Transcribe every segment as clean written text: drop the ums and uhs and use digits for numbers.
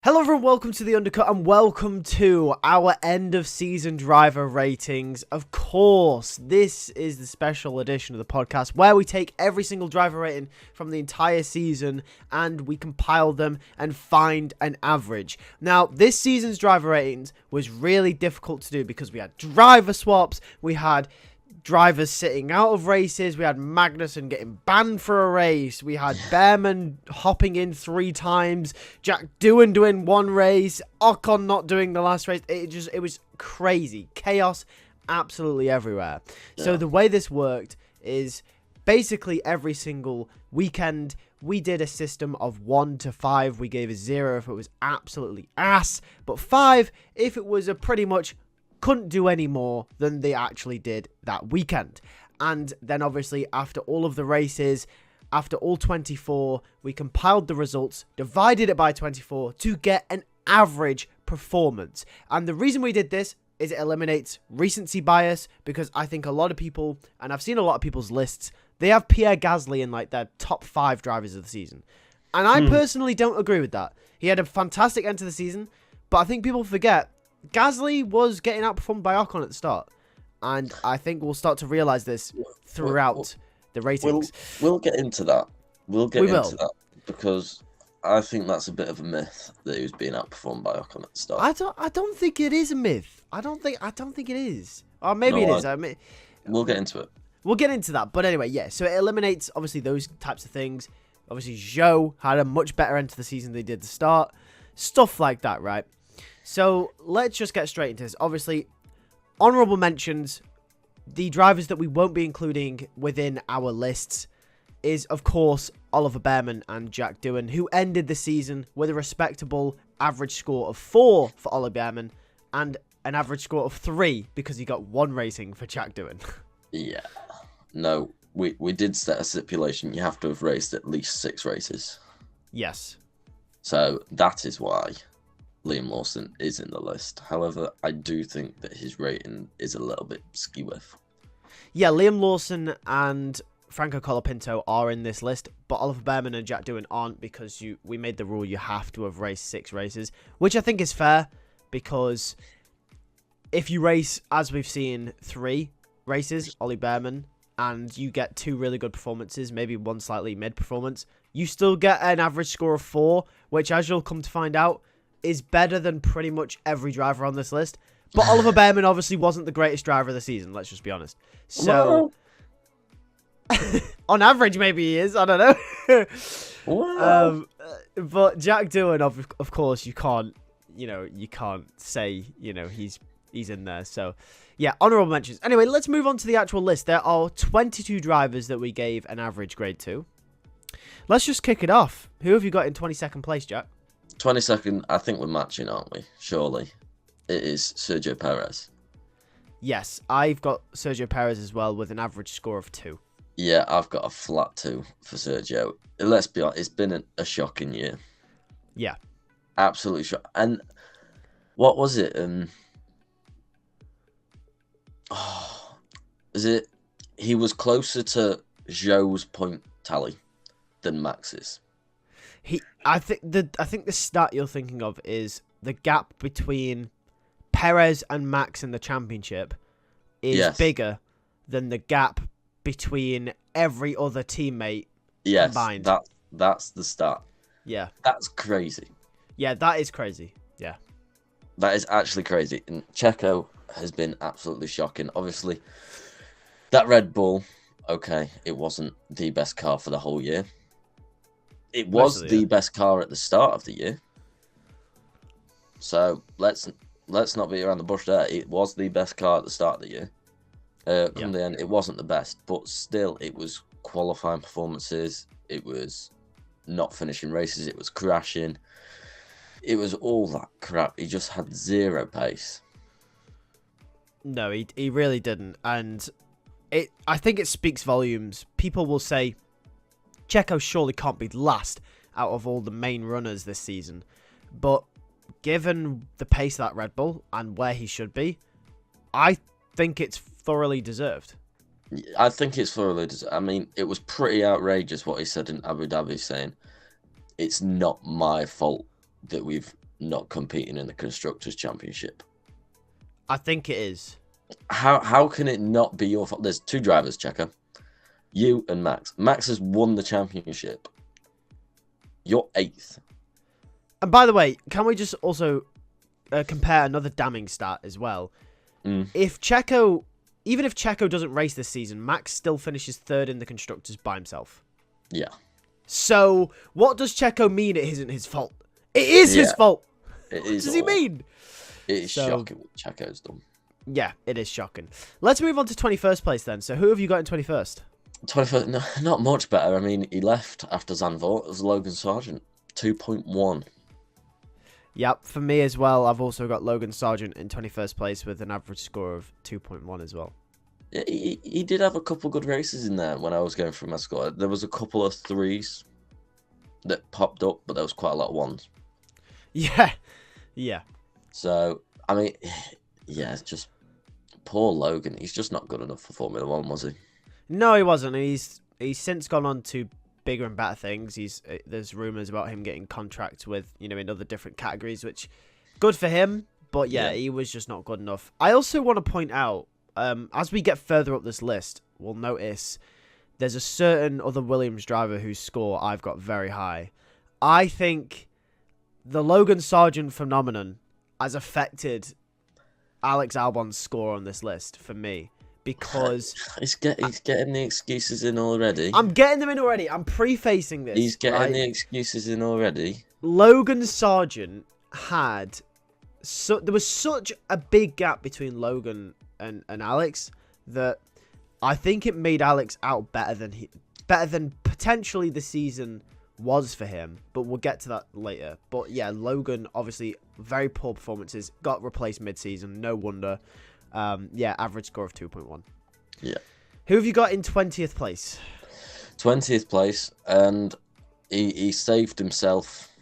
Hello everyone, welcome to the Undercut and welcome to our end of season driver ratings. Of course, this is the special edition of the podcast where we take every single driver rating from the entire season and we compile them and find an average. Now, this season's driver ratings was really difficult to do because we had driver swaps, we had drivers sitting out of races, we had Magnussen getting banned for a race, we had Behrman hopping in 3 times, Jack Doohan doing 1 race, Ocon not doing the last race. It was crazy. Chaos absolutely everywhere. Yeah. So the way this worked is basically every single weekend we did a system of 1 to 5. We gave a 0 if it was absolutely ass, but 5 if it was a pretty much couldn't do any more than they actually did that weekend. And then obviously after all of the races, after all 24, we compiled the results, divided it by 24 to get an average performance. And the reason we did this is it eliminates recency bias, because I think a lot of people, and I've seen a lot of people's lists, they have Pierre Gasly in like their top 5 drivers of the season. And I personally don't agree with that. He had a fantastic end to the season, but I think people forget Gasly was getting outperformed by Ocon at the start, and I think we'll start to realise this throughout the ratings. We'll get into that. We will because I think that's a bit of a myth that he was being outperformed by Ocon at the start. I don't think it is a myth. I don't think it is. Or maybe it is. We'll get into it. We'll get into that. But anyway, yeah. So it eliminates obviously those types of things. Obviously, Zhou had a much better end to the season than they did at the start. Stuff like that, right? So let's just get straight into this. Obviously, honourable mentions, the drivers that we won't be including within our lists is, of course, Oliver Behrman and Jack Doohan, who ended the season with a respectable average score of 4 for Oliver Behrman and an average score of 3 because he got 1 racing for Jack Doohan. Yeah. No, we did set a stipulation. You have to have raced at least 6 races. Yes. So that is why Liam Lawson is in the list. However, I do think that his rating is a little bit skew-with. Yeah, Liam Lawson and Franco Colapinto are in this list, but Oliver Behrman and Jack Doohan aren't because we made the rule you have to have raced 6 races, which I think is fair, because if you race, as we've seen, 3 races, Ollie Behrman, and you get 2 really good performances, maybe 1 slightly mid performance, you still get an average score of 4, which, as you'll come to find out, is better than pretty much every driver on this list. But Oliver Behrman obviously wasn't the greatest driver of the season, let's just be honest. So, on average, maybe he is, I don't know. But Jack Doohan, of course, you can't say, he's in there. So, yeah, honourable mentions. Anyway, let's move on to the actual list. There are 22 drivers that we gave an average grade to. Let's just kick it off. Who have you got in 22nd place, Jack? 22nd, I think we're matching, aren't we? Surely. It is Sergio Perez. Yes, I've got Sergio Perez as well with an average score of 2. Yeah, I've got a flat 2 for Sergio. Let's be honest, it's been a shocking year. Yeah. Absolutely shocking. And what was it? He was closer to Zhou's point tally than Max's. I think the stat you're thinking of is the gap between Perez and Max in the championship is bigger than the gap between every other teammate combined. That's the stat. Yeah. That's crazy. Yeah, that is crazy. Yeah. That is actually crazy. And Checo has been absolutely shocking. Obviously, that Red Bull, okay, it wasn't the best car for the whole year. It was the best car at the start of the year. So let's not beat around the bush there. It was the best car at the start of the year. Come the end, it wasn't the best, but still, it was qualifying performances. It was not finishing races. It was crashing. It was all that crap. He just had 0 pace. No, he really didn't, and I think it speaks volumes. People will say Checo surely can't be last out of all the main runners this season. But given the pace of that Red Bull and where he should be, I think it's thoroughly deserved. I think it's thoroughly deserved. I mean, it was pretty outrageous what he said in Abu Dhabi, saying, it's not my fault that we've not competing in the Constructors' Championship? I think it is. How can it not be your fault? There's 2 drivers, Checo. You and Max. Max has won the championship. You're 8th. And by the way, can we just also compare another damning stat as well? Even if Checo doesn't race this season, Max still finishes 3rd in the Constructors by himself. Yeah. So, what does Checo mean it isn't his fault? It is his fault. It What is. does he mean? It is shocking what Checo's done. Yeah, it is shocking. Let's move on to 21st place then. So, who have you got in 21st? 21st, no, not much better. I mean, he left after Zandvoort. It was Logan Sargent, 2.1. Yep, for me as well. I've also got Logan Sargent in 21st place with an average score of 2.1 as well. Yeah, he did have a couple good races in there when I was going through my score. There was a couple of 3s that popped up, but there was quite a lot of 1s. Yeah, yeah. So, I mean, yeah, it's just poor Logan. He's just not good enough for Formula 1, was he? No, he wasn't. He's since gone on to bigger and better things. There's rumours about him getting contracts with, in other different categories, which good for him. But yeah, he was just not good enough. I also want to point out, as we get further up this list, we'll notice there's a certain other Williams driver whose score I've got very high. I think the Logan Sargent phenomenon has affected Alex Albon's score on this list for me. Because he's getting the excuses in already. I'm getting them in already. I'm prefacing this. He's getting the excuses in already. Logan Sargent had there was such a big gap between Logan and Alex that I think it made Alex out better than potentially the season was for him. But we'll get to that later. But yeah, Logan obviously very poor performances, got replaced mid-season. No wonder. Average score of 2.1. Yeah. Who have you got in 20th place? 20th place, and he saved himself,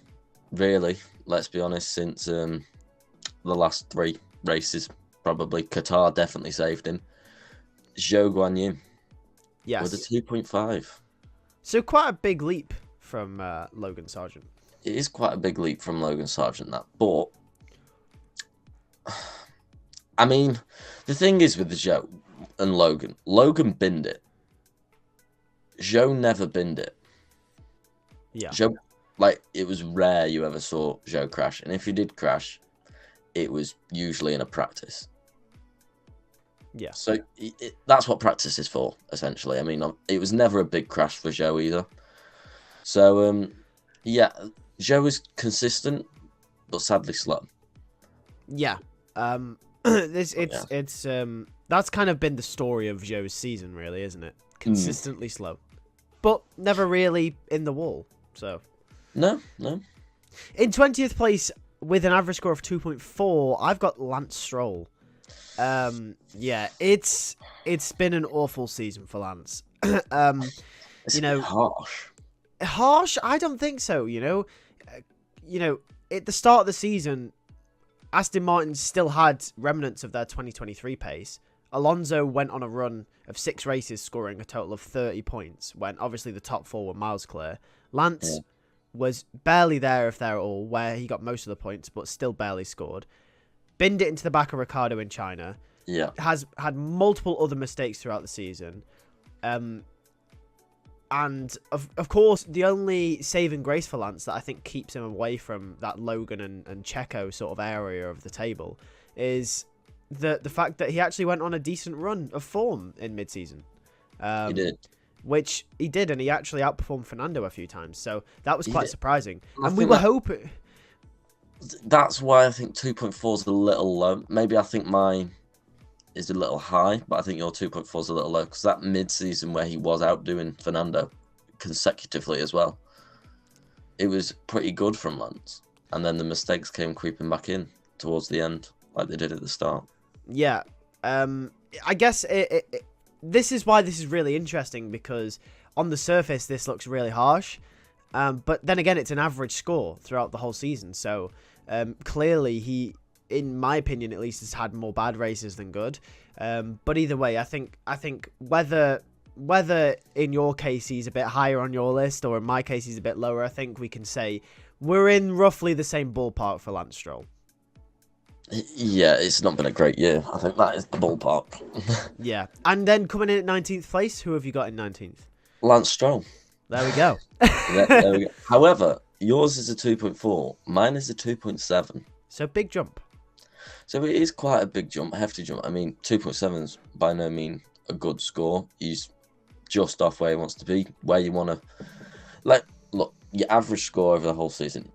really, let's be honest, since the last 3 races, probably. Qatar definitely saved him. Zhou Guanyu. Yes. With a 2.5. So quite a big leap from Logan Sargent. It is quite a big leap from Logan Sargent, that, but I mean, the thing is with the Zhou and Logan binned it. Zhou never binned it. Yeah. Zhou, it was rare you ever saw Zhou crash. And if he did crash, it was usually in a practice. Yeah. So that's what practice is for, essentially. I mean, it was never a big crash for Zhou either. So, Zhou is consistent, but sadly slow. Yeah. That's kind of been the story of Zhou's season, really, isn't it? Consistently slow, but never really in the wall. So no. In 20th place with an average score of 2.4, I've got Lance Stroll. It's been an awful season for Lance. It's harsh. Harsh? I don't think so. At the start of the season, Aston Martin still had remnants of their 2023 pace. Alonso went on a run of 6 races, scoring a total of 30 points, when obviously the top 4 were miles clear. Lance was barely there, if they're all, where he got most of the points, but still barely scored. Binned it into the back of Ricciardo in China. Yeah. Has had multiple other mistakes throughout the season. And of course, the only saving grace for Lance that I think keeps him away from that Logan and Checo sort of area of the table is the fact that he actually went on a decent run of form in mid-season. He did. Which he did, and he actually outperformed Fernando a few times. So that was quite surprising. And we were hoping... That's why I think 2.4 is a little low. Maybe I think mine is a little high, but I think your 2.4 is a little low because that mid-season where he was outdoing Fernando consecutively as well, it was pretty good from Lance. And then the mistakes came creeping back in towards the end, like they did at the start. Yeah. I guess this is why this is really interesting, because on the surface, this looks really harsh. But then again, it's an average score throughout the whole season. So clearly he, in my opinion at least, has had more bad races than good. But either way, I think whether in your case he's a bit higher on your list or in my case he's a bit lower, I think we can say we're in roughly the same ballpark for Lance Stroll. Yeah, it's not been a great year. I think that is the ballpark. Yeah. And then coming in at 19th place, who have you got in 19th? Lance Stroll. There we go. There we go. However, yours is a 2.4. Mine is a 2.7. So big jump. So it is quite a big jump, a hefty jump. I mean, 2.7 is by no means a good score. He's just off where he wants to be, where you want to. Like, look, your average score over the whole season,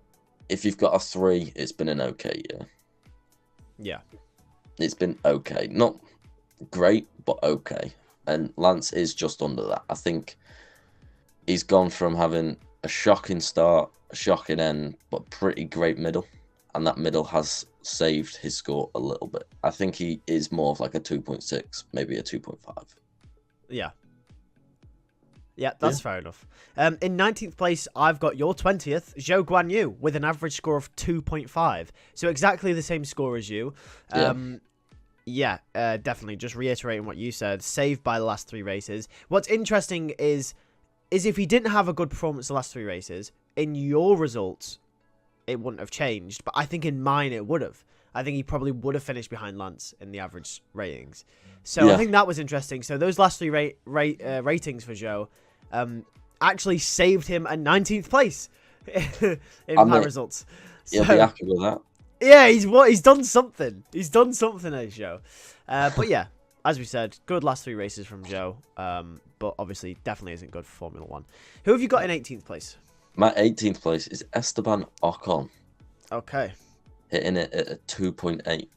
if you've got a 3, it's been an okay year. Yeah. It's been okay. Not great, but okay. And Lance is just under that. I think he's gone from having a shocking start, a shocking end, but pretty great middle. And that middle has saved his score a little bit. I think he is more of like a 2.6, maybe a 2.5. Yeah. Yeah, that's fair enough. In 19th place, I've got your 20th, Zhou Guanyu, with an average score of 2.5. So exactly the same score as you. Definitely. Just reiterating what you said, saved by the last 3 races. What's interesting is if he didn't have a good performance the last 3 races, in your results, it wouldn't have changed. But I think in mine, it would have. I think he probably would have finished behind Lance in the average ratings. So I think that was interesting. So those last 3 ratings for Zhou actually saved him a 19th place in my results. You'll be happy with that. Yeah, he's done something. He's done something at Zhou. But yeah, as we said, good last 3 races from Zhou. But obviously, definitely isn't good for Formula 1. Who have you got in 18th place? My 18th place is Esteban Ocon. Okay. Hitting it at a 2.8.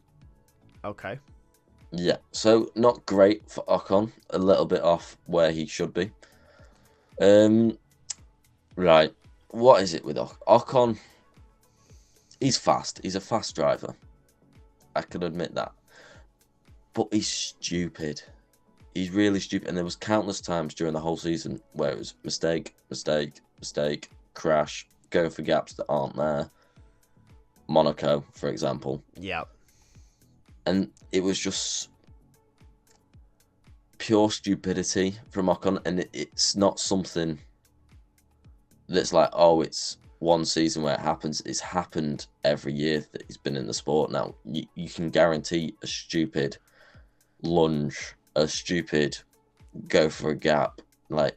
Okay. Yeah, so not great for Ocon. A little bit off where he should be. Right. What is it with Ocon? He's fast. He's a fast driver. I can admit that. But he's stupid. He's really stupid. And there was countless times during the whole season where it was mistake, crash, going for gaps that aren't there. Monaco, for example. Yeah. And it was just pure stupidity from Ocon. And it's not something that's like, oh, it's one season where it happens. It's happened every year that he's been in the sport. Now, you can guarantee a stupid lunge, a stupid go for a gap. Like,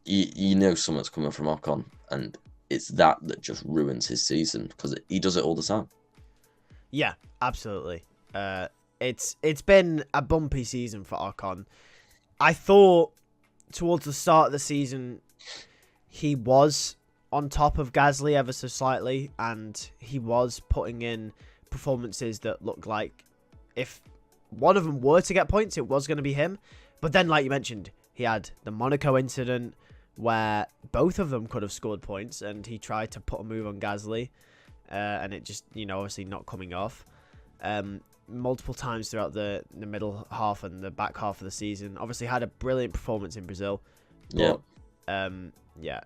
you know something's coming from Ocon. And it's that just ruins his season because he does it all the time. Yeah, absolutely. It's been a bumpy season for Ocon. I thought towards the start of the season he was on top of Gasly ever so slightly, and he was putting in performances that looked like if one of them were to get points, it was going to be him. But then, like you mentioned, he had the Monaco incident where both of them could have scored points, and he tried to put a move on Gasly, and it just, obviously not coming off. Multiple times throughout the middle half and the back half of the season. Obviously had a brilliant performance in Brazil. But,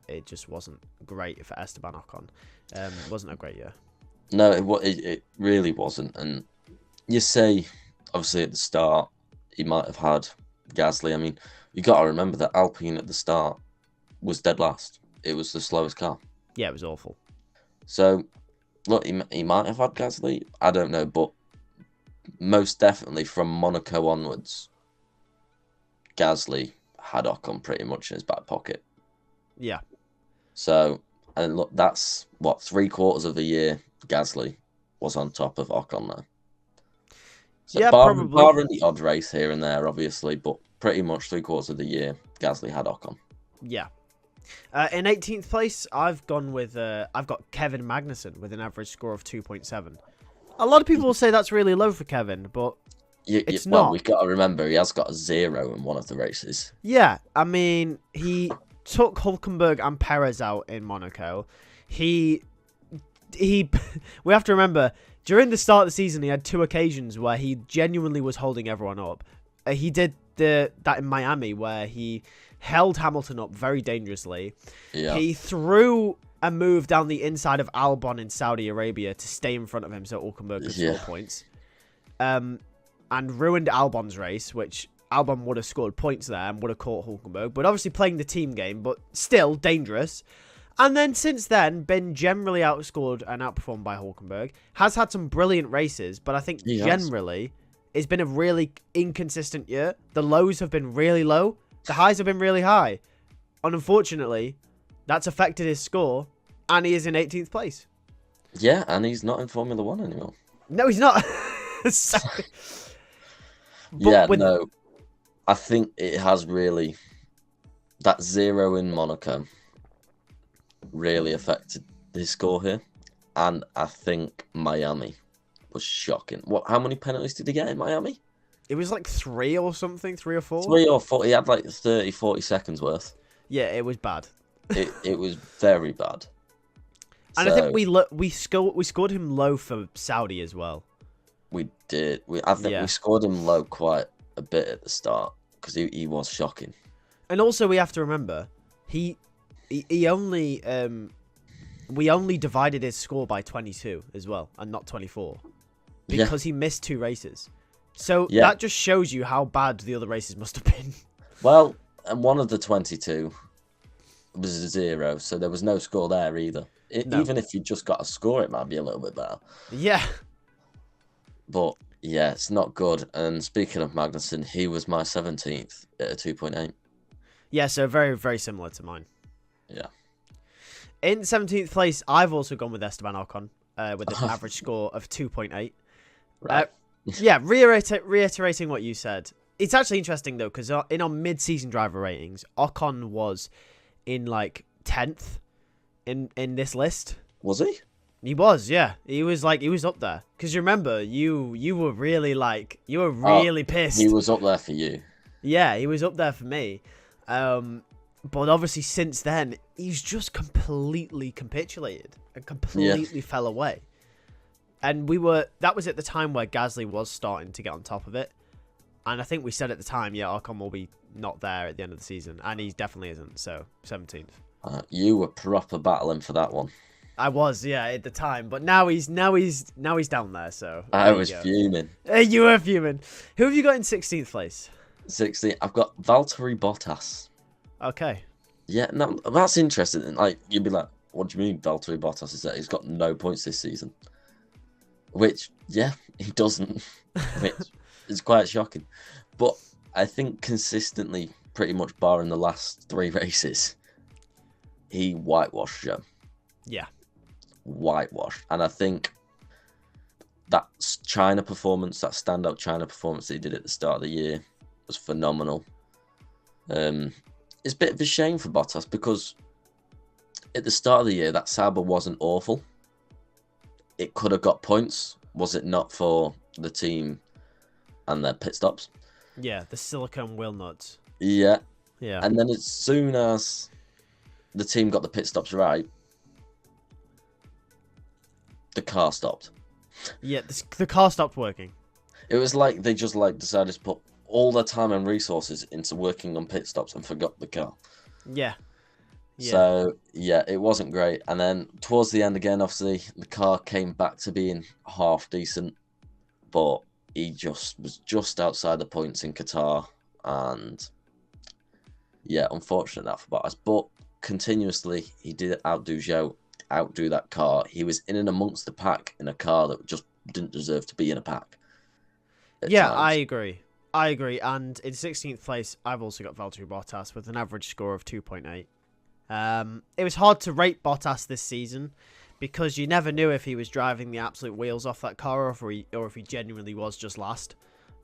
it just wasn't great for Esteban Ocon. It wasn't a great year. No, it really wasn't. And you say, obviously at the start, he might have had Gasly. I mean, you got to remember that Alpine at the start was dead last. It was the slowest car. Yeah, it was awful. So, look, he might have had Gasly. I don't know, but most definitely from Monaco onwards, Gasly had Ocon pretty much in his back pocket. Yeah. So, and look, that's what 3/4 of the year Gasly was on top of Ocon now. So yeah, barring probably. the odd race here and there, obviously, but pretty much 3/4 of the year Gasly had Ocon. Yeah. In 18th place, I've got Kevin Magnussen with an average score of 2.7. A lot of people will say that's really low for Kevin, but it's not. Well, we've got to remember he has got a 0 in one of the races. Yeah, I mean, he took Hülkenberg and Perez out in Monaco. We have to remember, during the start of the season, he had 2 occasions where he genuinely was holding everyone up. He did that in Miami, where he held Hamilton up very dangerously. Yeah. He threw a move down the inside of Albon in Saudi Arabia to stay in front of him so Hülkenberg could score points. And ruined Albon's race, which Albon would have scored points there and would have caught Hülkenberg. But obviously playing the team game, but still dangerous. And then since then, been generally outscored and outperformed by Hulkenberg. Has had some brilliant races, but I think generally it's been a really inconsistent year. The lows have been really low. The highs have been really high. And unfortunately, that's affected his score, and he is in 18th place. Yeah, and he's not in Formula 1 anymore. No, he's not. No. I think it has really... That 0 in Monaco really affected his score here. And I think Miami was shocking. How many penalties did he get in Miami? It was like 3 or something, 3 or 4. 3 or 4. He had like 30, 40 seconds worth. Yeah, it was bad. It was very bad. And I think we scored him low for Saudi as well. We did. I think we scored him low quite a bit at the start because he was shocking. And also we have to remember he only we only divided his score by 22 as well and not 24 because he missed 2 races. So that just shows you how bad the other races must have been. Well, and one of the 22 was a 0, so there was no score there either. Even if you just got a score, it might be a little bit better. Yeah. But yeah, it's not good. And speaking of Magnussen, he was my 17th at a 2.8. Yeah, so very, very similar to mine. Yeah. In 17th place, I've also gone with Esteban Ocon with an average score of 2.8. Right. Yeah, reiterating what you said. It's actually interesting, though, because in our mid-season driver ratings, Ocon was in, like, 10th in this list. Was he? He was, yeah. He was up there. Because you remember, you were really pissed. He was up there for you. Yeah, he was up there for me. But obviously since then, he's just completely capitulated and completely fell away. And that was at the time where Gasly was starting to get on top of it. And I think we said at the time, Ocon will be not there at the end of the season. And he definitely isn't, so 17th. You were proper battling for that one. I was, at the time, but now he's down there. So I was fuming. You were fuming. Who have you got in 16th place? 16th. I've got Valtteri Bottas. Okay. Yeah, no, that's interesting. Like you'd be like, "What do you mean, Valtteri Bottas is that he's got no points this season?" Which, yeah, he doesn't. Which is quite shocking. But I think consistently, pretty much barring the last 3 races, he whitewashed Joe. Yeah. Whitewashed. And I think that China performance, that standout China performance that he did at the start of the year was phenomenal. It's a bit of a shame for Bottas because at the start of the year, that Sauber wasn't awful. It could have got points, was it not for the team and their pit stops? Yeah, the silicone wheel nuts. Yeah. Yeah. And then as soon as the team got the pit stops right, the car stopped. Yeah, the car stopped working. It was like they just decided to put all their time and resources into working on pit stops and forgot the car. Yeah. So, yeah, it wasn't great. And then towards the end again, obviously, the car came back to being half decent. But he was just outside the points in Qatar. And, yeah, unfortunate that for Bottas. But continuously, he did outdo that car. He was in and amongst the pack in a car that just didn't deserve to be in a pack. Yeah, I agree. And in 16th place, I've also got Valtteri Bottas with an average score of 2.8. It was hard to rate Bottas this season because you never knew if he was driving the absolute wheels off that car or if he genuinely was just last.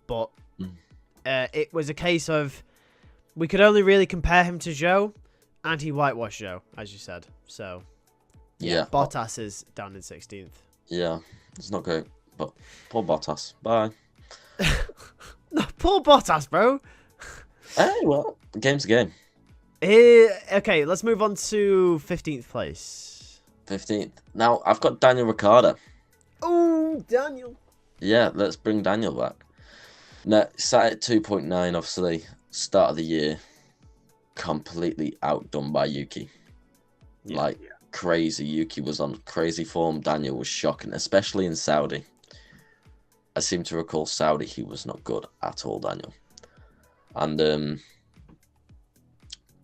But it was a case of we could only really compare him to Zhou, and he whitewashed Zhou, as you said. So, yeah. Bottas is down in 16th. Yeah, it's not great, but poor Bottas. Bye. No, poor Bottas, bro. Hey, well, the game's a game. Okay, let's move on to 15th place. 15th. Now, I've got Daniel Ricciardo. Oh, Daniel. Yeah, let's bring Daniel back. Now, sat at 2.9, obviously, start of the year, completely outdone by Yuki. Yeah. Crazy. Yuki was on crazy form. Daniel was shocking, especially in Saudi. I seem to recall Saudi, he was not good at all, Daniel. And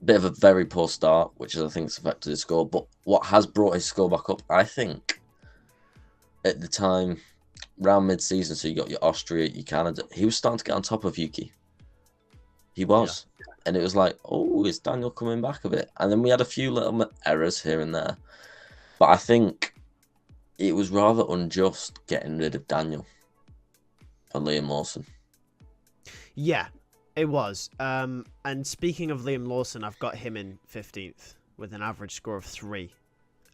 bit of a very poor start, which I think has affected his score. But what has brought his score back up, I think, at the time, round mid-season, so you got your Austria, your Canada, he was starting to get on top of Yuki. He was. Yeah. And it was like, oh, is Daniel coming back a bit? And then we had a few little errors here and there. But I think it was rather unjust getting rid of Daniel for Liam Lawson. Yeah, it was. And speaking of Liam Lawson, I've got him in 15th with an average score of 3.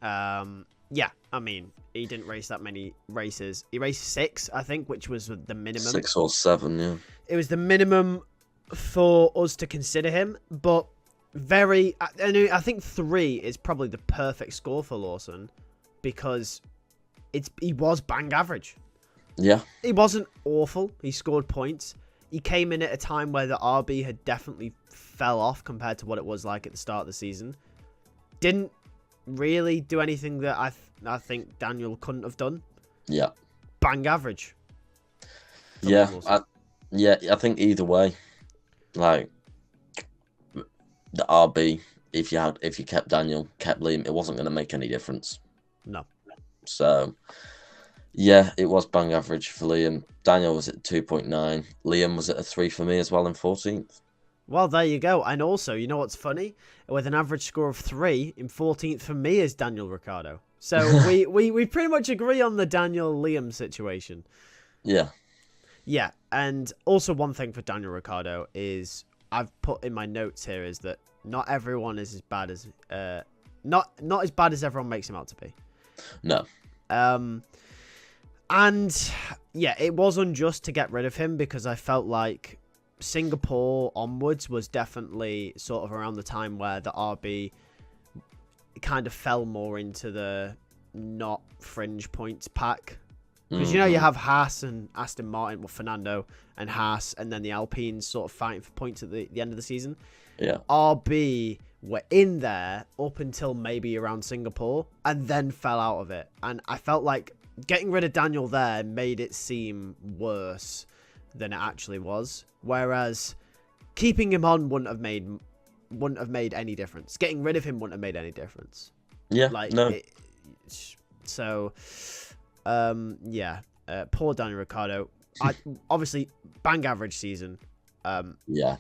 Yeah, I mean, he didn't race that many races. He raced 6, I think, which was the minimum. 6 or 7, yeah. It was the minimum for us to consider him, but I think 3 is probably the perfect score for Lawson because he was bang average. Yeah. He wasn't awful. He scored points. He came in at a time where the RB had definitely fell off compared to what it was like at the start of the season. Didn't really do anything that I think Daniel couldn't have done. Yeah. Bang average. Yeah. I think either way, like the RB, if you kept Daniel, kept Liam, it wasn't going to make any difference. No. So, yeah, it was bang average for Liam. Daniel was at 2.9. Liam was at a 3 for me as well in 14th. Well, there you go. And also, you know what's funny? With an average score of 3, in 14th for me is Daniel Ricciardo. So we pretty much agree on the Daniel Liam situation. Yeah. Yeah, and also one thing for Daniel Ricciardo is I've put in my notes here is that not everyone is as bad as not as bad as everyone makes him out to be. No. And yeah, it was unjust to get rid of him because I felt like Singapore onwards was definitely sort of around the time where the RB kind of fell more into the not fringe points pack. Because, you know, you have Haas and Aston Martin, well, Fernando and Haas, and then the Alpines sort of fighting for points at the end of the season. Yeah. RB were in there up until maybe around Singapore and then fell out of it. And I felt like getting rid of Daniel there made it seem worse than it actually was. Whereas keeping him on wouldn't have made any difference. Getting rid of him wouldn't have made any difference. Yeah, like, no. Yeah. Poor Daniel Ricciardo. Obviously, bang average season. Yeah.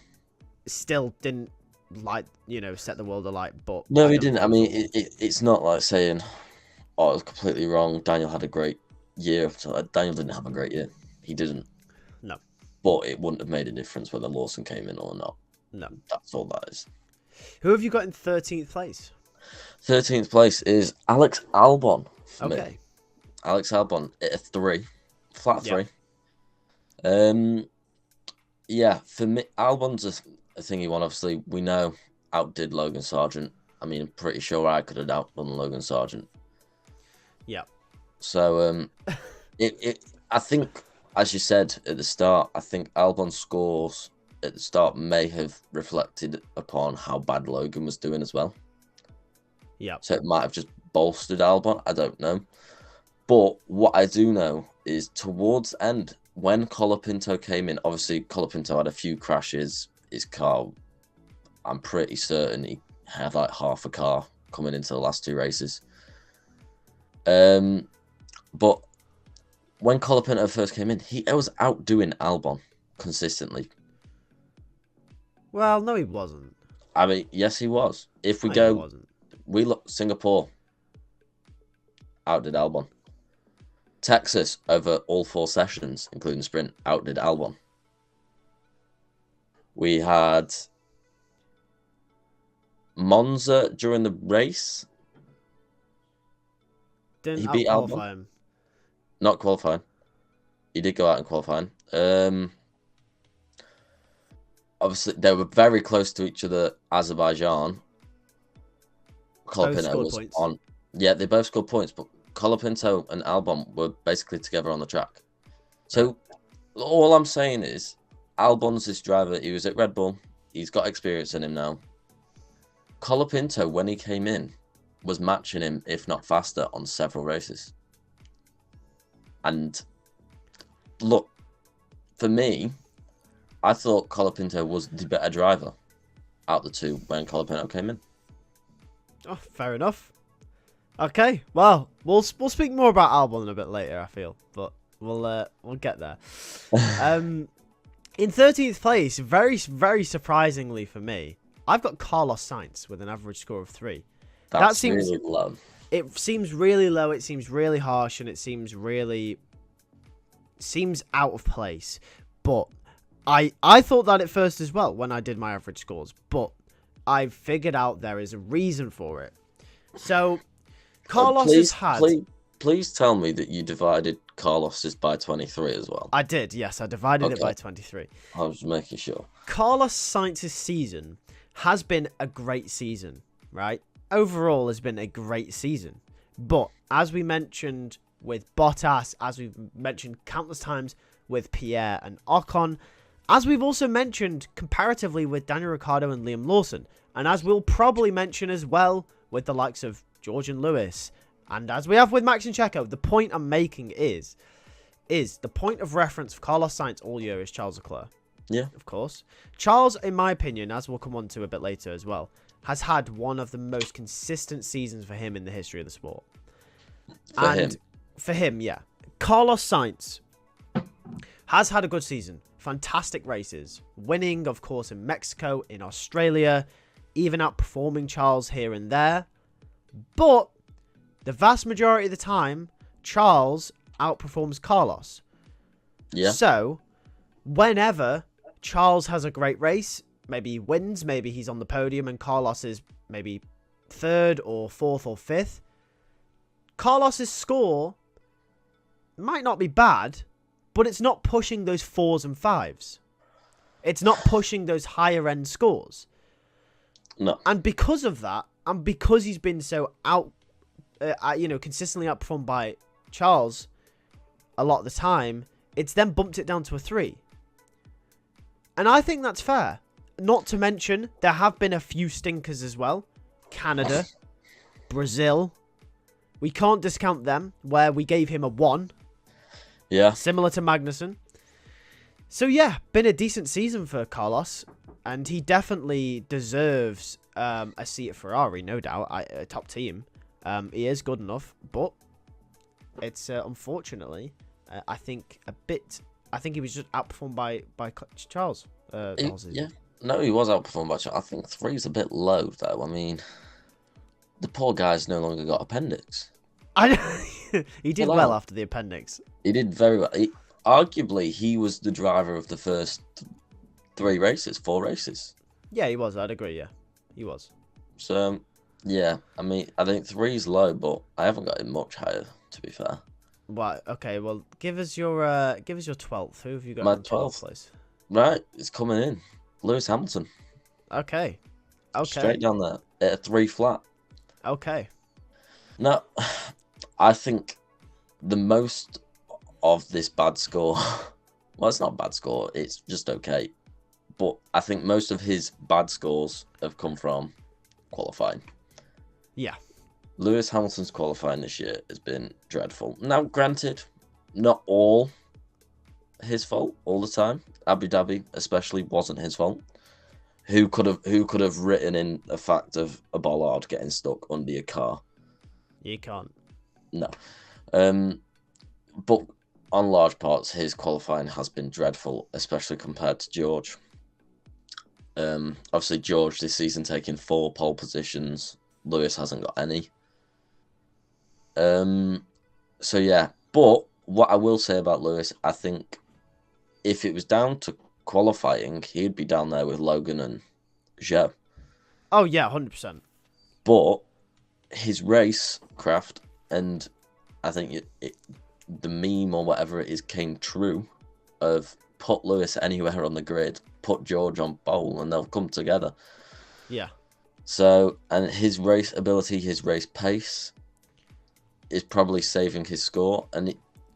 Still didn't set the world alight. But no, he didn't. I mean, it's not like saying, "Oh, it was completely wrong." Daniel had a great year. Daniel didn't have a great year. He didn't. No. But it wouldn't have made a difference whether Lawson came in or not. No. That's all that is. Who have you got in 13th place? 13th place is Alex Albon for Okay. me. Alex Albon at a 3. Flat 3. Yeah, for me, Albon's a thingy one. Obviously, we know outdid Logan Sargent. I mean, I'm pretty sure I could have outdone Logan Sargent. Yeah. So, I think, as you said at the start, I think Albon's scores at the start may have reflected upon how bad Logan was doing as well. Yeah. So it might have just bolstered Albon. I don't know. But what I do know is towards the end, when Colapinto came in, obviously Colapinto had a few crashes. His car, I'm pretty certain he had like half a car coming into the last 2 races. But when Colapinto first came in, he was outdoing Albon consistently. Well, no, he wasn't. I mean, yes, he was. If we He wasn't. we look Singapore outdid Albon. Texas over all 4 sessions, including sprint, outdid Albon. We had Monza during the race. Didn't He beat qualify Albon. him. Not qualifying. He did go out in qualifying. Obviously, they were very close to each other. Azerbaijan. Colapinto was points. on. Yeah, they both scored points, but Colapinto and Albon were basically together on the track. So all I'm saying is, Albon's this driver. He was at Red Bull. He's got experience in him now. Colapinto, when he came in, was matching him, if not faster, on several races. And look, for me, I thought Colapinto was the better driver. out the two when Colapinto came in. Oh, fair enough. Okay, well, we'll speak more about Albon a bit later, I feel, but we'll get there. In 13th place, very surprisingly for me, I've got Carlos Sainz with an average score of 3. That seems really low. It seems really low. It seems really harsh, and it seems out of place. But I thought that at first as well when I did my average scores, but I figured out there is a reason for it. So Carlos has had. Please tell me that you divided Carlos's by 23 as well. I did, yes. I divided it by 23. I was making sure. Carlos Sainz's season has been a great season, right? Overall has been a great season. But as we mentioned with Bottas, as we've mentioned countless times with Pierre and Ocon, as we've also mentioned comparatively with Daniel Ricciardo and Liam Lawson, and as we'll probably mention as well with the likes of George and Lewis, and as we have with Max and Checo, the point I'm making is the point of reference for Carlos Sainz all year is Charles Leclerc. Yeah. Of course. Charles, in my opinion, as we'll come on to a bit later as well, has had one of the most consistent seasons for him in the history of the sport. For him, yeah. Carlos Sainz has had a good season. Fantastic races. Winning, of course, in Mexico, in Australia, even outperforming Charles here and there. But the vast majority of the time, Charles outperforms Carlos. Yeah. So, whenever Charles has a great race, maybe he wins, maybe he's on the podium, and Carlos is maybe 3rd or 4th or 5th, Carlos's score might not be bad, but it's not pushing those 4s and 5s. It's not pushing those higher end scores. No. And because of that, and because he's been so consistently outperformed by Charles a lot of the time, it's then bumped it down to a 3. And I think that's fair. Not to mention, there have been a few stinkers as well. Canada, Brazil. We can't discount them, where we gave him a 1. Yeah. Similar to Magnussen. So yeah, been a decent season for Carlos. And he definitely deserves a seat at Ferrari, no doubt. A top team. He is good enough, but it's unfortunately, I think he was just outperformed by Charles. Yeah, no, he was outperformed by Charles. I think 3 is a bit low, though. I mean, the poor guy's no longer got appendix. He did well after the appendix. He did very well. Arguably, he was the driver of the first 4 races. Yeah, he was. I'd agree. Yeah, he was. So, yeah, I mean, I think 3 is low, but I haven't got it much higher, to be fair. Right. Okay. Well, give us your 12th. Who have you got? My in 12th place? Right, it's coming in. Lewis Hamilton. Okay. Straight down there at a 3 flat. Okay. Now, I think the most of this bad score, well, it's not a bad score, it's just okay. But I think most of his bad scores have come from qualifying. Yeah. Lewis Hamilton's qualifying this year has been dreadful. Now, granted, not all his fault all the time. Abu Dhabi especially wasn't his fault. Who could have written in the fact of a bollard getting stuck under your car? You can't. No. But on large parts, his qualifying has been dreadful, especially compared to George. Obviously, George this season taking 4 pole positions. Lewis hasn't got any. So yeah, but what I will say about Lewis, I think if it was down to qualifying, he'd be down there with Logan and Zhou. Oh yeah, 100%. But his race craft, and I think the meme or whatever it is came true, of put Lewis anywhere on the grid, put George on pole, and they'll come together. Yeah. So, and his race ability, his race pace is probably saving his score, and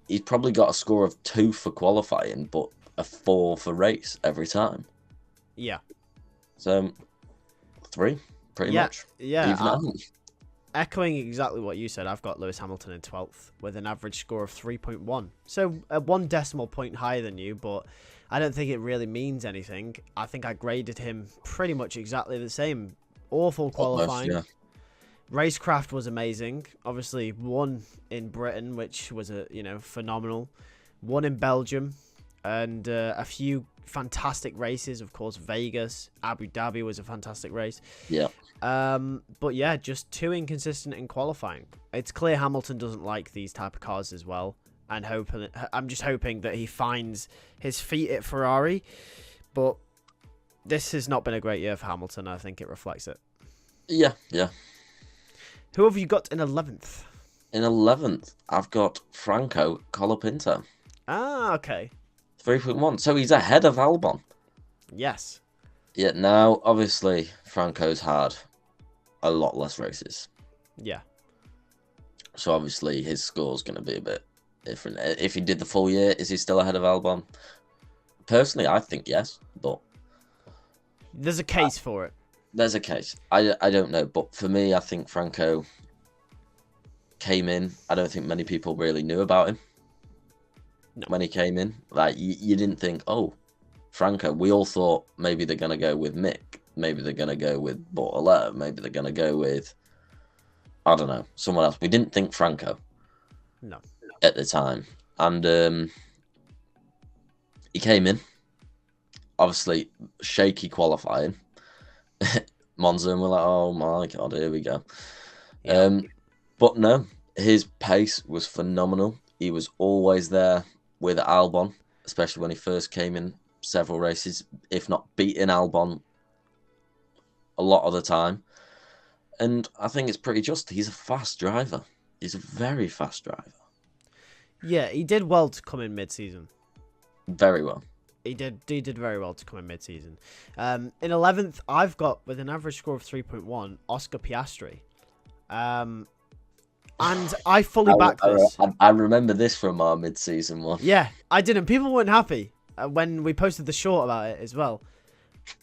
he's probably got a score of 2 for qualifying, but a 4 for race every time. Yeah. So 3, pretty much. Yeah. Echoing exactly what you said, I've got Lewis Hamilton in 12th with an average score of 3.1. So 1 decimal point higher than you, but I don't think it really means anything. I think I graded him pretty much exactly the same. Awful qualifying. Almost, Racecraft was amazing. Obviously, won in Britain, which was phenomenal. Won in Belgium, and a few fantastic races. Of course, Vegas, Abu Dhabi was a fantastic race. Yeah. But yeah, just too inconsistent in qualifying. It's clear Hamilton doesn't like these type of cars as well, and I'm just hoping that he finds his feet at Ferrari. But this has not been a great year for Hamilton. I think it reflects it. Yeah. Who have you got in 11th? In 11th, I've got Franco Colapinto. Ah, okay. 3.1. So he's ahead of Albon. Yes. Yeah, now, obviously, Franco's had a lot less races. Yeah. So, obviously, his score's going to be a bit different. If he did the full year, is he still ahead of Albon? Personally, I think yes, but... There's a case for it. There's a case. I don't know, but for me, I think Franco came in. I don't think many people really knew about him when he came in. Like, you didn't think, oh, Franco. We all thought maybe they're going to go with Mick. Maybe they're going to go with Bortoletto. Maybe they're going to go with, I don't know, someone else. We didn't think Franco. No. At the time. And he came in. Obviously, shaky qualifying. Monza, and we're like, oh my god, here we go. Yeah. But no, his pace was phenomenal. He was always there with Albon, especially when he first came in several races, if not beating Albon a lot of the time. And I think it's pretty just. He's a fast driver. He's a very fast driver. Yeah, he did well to come in mid-season. Very well. He did very well to come in mid-season. In 11th, I've got, with an average score of 3.1, Oscar Piastri. And I fully back this. I remember this from our mid-season one. Yeah, I didn't. People weren't happy when we posted the short about it as well.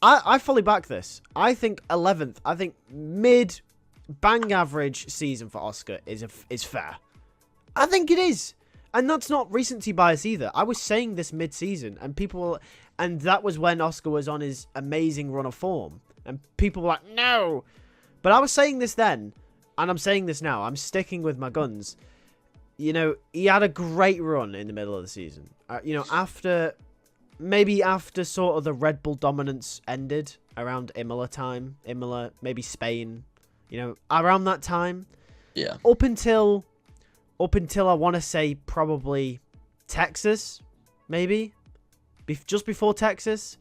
I fully back this. I think 11th, I think mid-bang average season for Oscar is fair. I think it is. And that's not recency bias either. I was saying this mid-season, and that was when Oscar was on his amazing run of form, and people were like, no. But I was saying this then, and I'm saying this now. I'm sticking with my guns. He had a great run in the middle of the season. After sort of the Red Bull dominance ended around Imola time, maybe Spain, around that time. Yeah. Up until I want to say probably Texas, maybe. Just before Texas.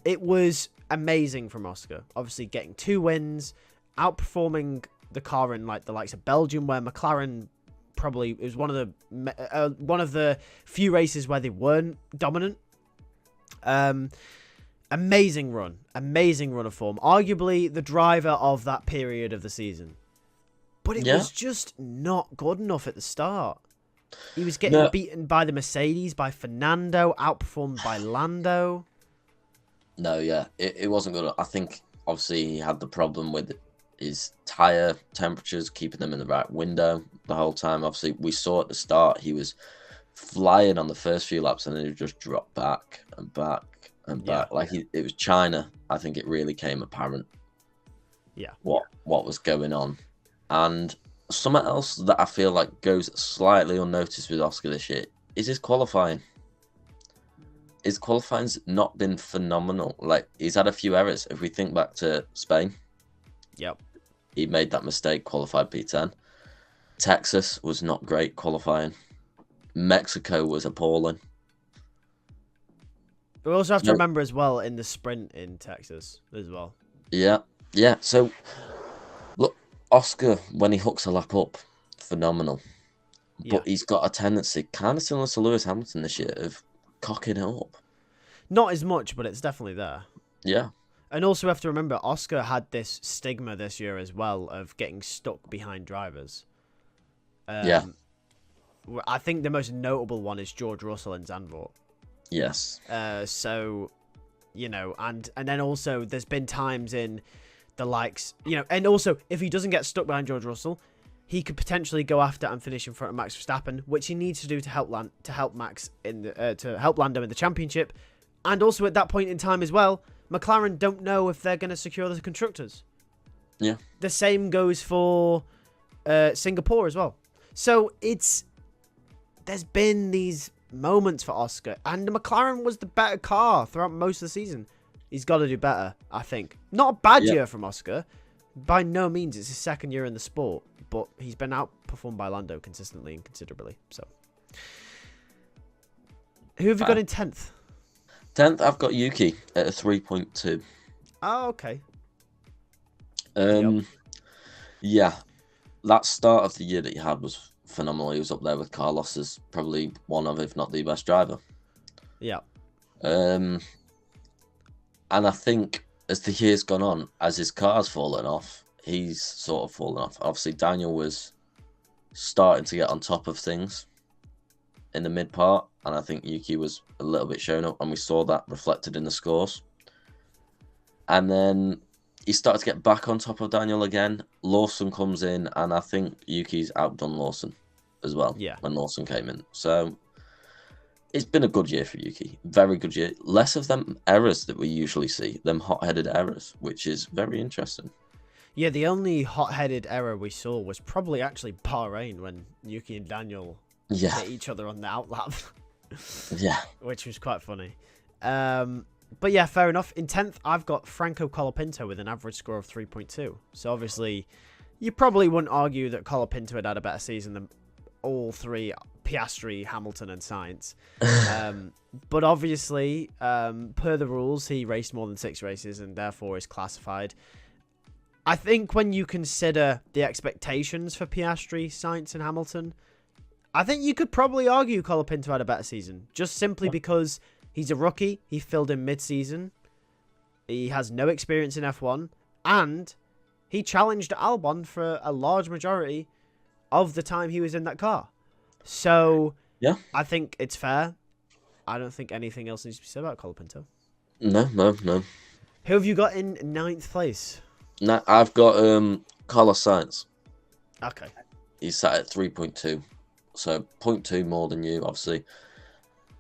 It was amazing from Oscar. Obviously getting 2 wins, outperforming the car in like the likes of Belgium, where McLaren probably was one of the few races where they weren't dominant. Amazing run of form. Arguably the driver of that period of the season. But it was just not good enough at the start. He was getting beaten by the Mercedes, by Fernando, outperformed by Lando. No, yeah, it wasn't good. I think, obviously, he had the problem with his tyre temperatures, keeping them in the right window the whole time. Obviously, we saw at the start he was flying on the first few laps, and then he just dropped back and back and back. Like, it was China. I think it really came apparent what was going on. And something else that I feel like goes slightly unnoticed with Oscar this year is his qualifying. His qualifying's not been phenomenal. Like, he's had a few errors. If we think back to Spain, he made that mistake, qualified P10. Texas was not great qualifying. Mexico was appalling. We also have to remember as well in the sprint in Texas as well. Yeah. So, look, Oscar, when he hooks a lap up, phenomenal. But he's got a tendency, kind of similar to Lewis Hamilton this year, of cocking it up. Not as much, but it's definitely there. Yeah. And also we have to remember, Oscar had this stigma this year as well of getting stuck behind drivers. I think the most notable one is George Russell and Zandvoort. Yes. And then also there's been times in the likes, and also if he doesn't get stuck behind George Russell, he could potentially go after and finish in front of Max Verstappen, which he needs to do to help Max to help Lando in the championship. And also at that point in time as well, McLaren don't know if they're going to secure the constructors. Yeah. The same goes for Singapore as well. So there's been these moments for Oscar, and the McLaren was the better car throughout most of the season. He's got to do better, I think. Not a bad year from Oscar. By no means. It's his second year in the sport, but he's been outperformed by Lando consistently and considerably. So, who have you got in 10th? 10th, I've got Yuki at a 3.2. Oh, okay. Yeah, that start of the year that he had was phenomenal. He was up there with Carlos as probably one of, if not the best driver. Yeah. And I think as the year's gone on, as his car's fallen off, he's sort of fallen off. Obviously, Daniel was starting to get on top of things in the mid part, and I think Yuki was a little bit shown up, and we saw that reflected in the scores. And then he started to get back on top of Daniel again. Lawson comes in, and I think Yuki's outdone Lawson as well. Yeah. When Lawson came in, so it's been a good year for Yuki. Very good year. Less of them errors that we usually see, them hot-headed errors, which is very interesting. Yeah, the only hot-headed error we saw was probably actually Bahrain when Yuki and Daniel hit each other on the outlap. Yeah. Which was quite funny. But yeah, fair enough. In 10th, I've got Franco Colapinto with an average score of 3.2. So obviously, you probably wouldn't argue that Colapinto had a better season than all three, Piastri, Hamilton, and Sainz. But obviously, per the rules, he raced more than 6 races and therefore is classified. I think when you consider the expectations for Piastri, Sainz, and Hamilton, I think you could probably argue Colapinto had a better season, just simply because he's a rookie, he filled in mid-season, he has no experience in F1, and he challenged Albon for a large majority of the time he was in that car. So, yeah, I think it's fair. I don't think anything else needs to be said about Colapinto. No. Who have you got in 9th place? No, I've got Carlos Sainz. Okay. He's sat at 3.2. So 0.2 more than you, obviously.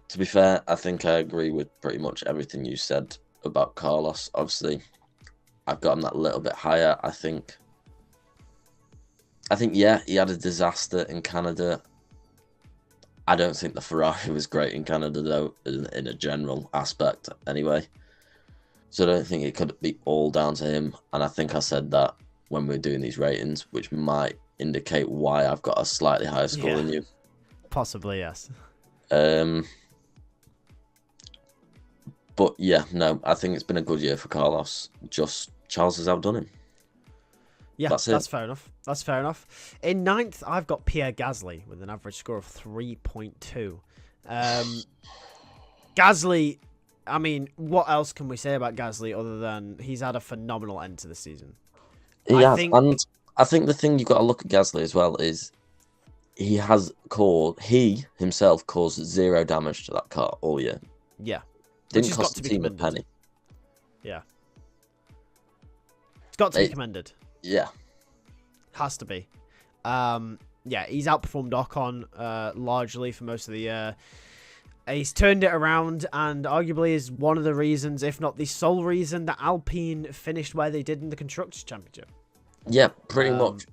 To be fair, I think I agree with pretty much everything you said about Carlos. Obviously, I've got him that little bit higher. I think, yeah, he had a disaster in Canada. I don't think the Ferrari was great in Canada, though, in a general aspect, anyway. So I don't think it could be all down to him. And I think I said that when we were doing these ratings, which might indicate why I've got a slightly higher score than you. Possibly, yes. But yeah, no, I think it's been a good year for Carlos. Just Charles has outdone him. Yeah, that's fair enough. That's fair enough. In 9th, I've got Pierre Gasly with an average score of 3.2. Gasly, I mean, what else can we say about Gasly other than he's had a phenomenal end to the season? And I think the thing you've got to look at Gasly as well is he himself caused 0 damage to that car all year. Yeah. Didn't cost the team a penny. Yeah. It's got to be commended. Yeah. Has to be. Yeah, he's outperformed Ocon largely for most of the year. He's turned it around and arguably is one of the reasons, if not the sole reason, that Alpine finished where they did in the Constructors' Championship. Yeah, pretty much.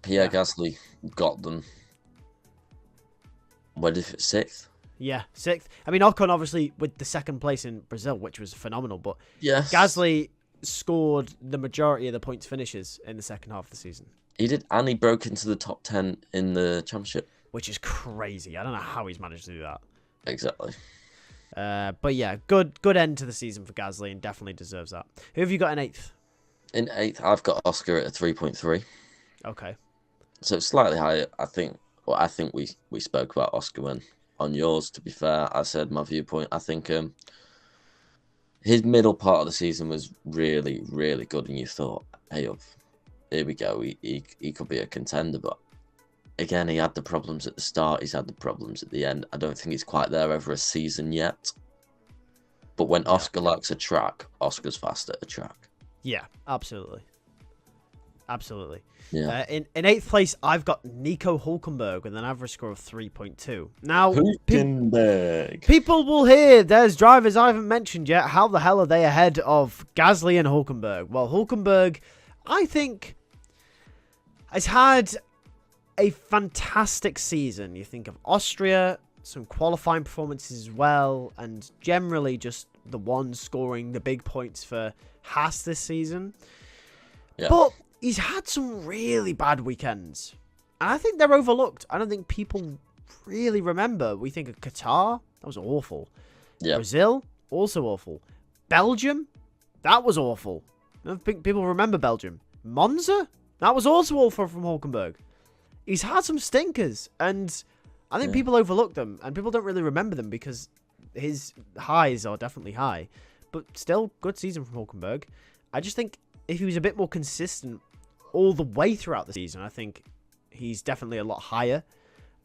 Pierre Gasly got them. What if it's 6th? Yeah, 6th. I mean, Ocon obviously with the 2nd place in Brazil, which was phenomenal, but yes, Gasly scored the majority of the points finishes in the second half of the season. He did, and he broke into the top 10 in the championship. Which is crazy. I don't know how he's managed to do that. Exactly. But yeah, good end to the season for Gasly and definitely deserves that. Who have you got in 8th? In 8th, I've got Oscar at a 3.3. Okay. So it's slightly higher. I think we spoke about Oscar when on yours, to be fair. I said my viewpoint. I think his middle part of the season was really, really good, and you thought, hey, here we go. He could be a contender, but again, he had the problems at the start. He's had the problems at the end. I don't think he's quite there over a season yet. But when Oscar likes a track, Oscar's fast at a track. Yeah, absolutely. Absolutely. Yeah. In eighth place, I've got Nico Hulkenberg with an average score of 3.2. Now, Hulkenberg. people will hear there's drivers I haven't mentioned yet. How the hell are they ahead of Gasly and Hulkenberg? Well, Hulkenberg, I think, has had a fantastic season. You think of Austria, some qualifying performances as well, and generally just the one scoring the big points for Haas this season. Yeah. But he's had some really bad weekends. And I think they're overlooked. I don't think people really remember. We think of Qatar. That was awful. Yeah. Brazil, also awful. Belgium, that was awful. I don't think people remember Belgium. Monza, that was also awful from Hulkenberg. He's had some stinkers. And I think people overlook them. And people don't really remember them because his highs are definitely high. But still, good season from Hulkenberg. I just think if he was a bit more consistent all the way throughout the season, I think he's definitely a lot higher.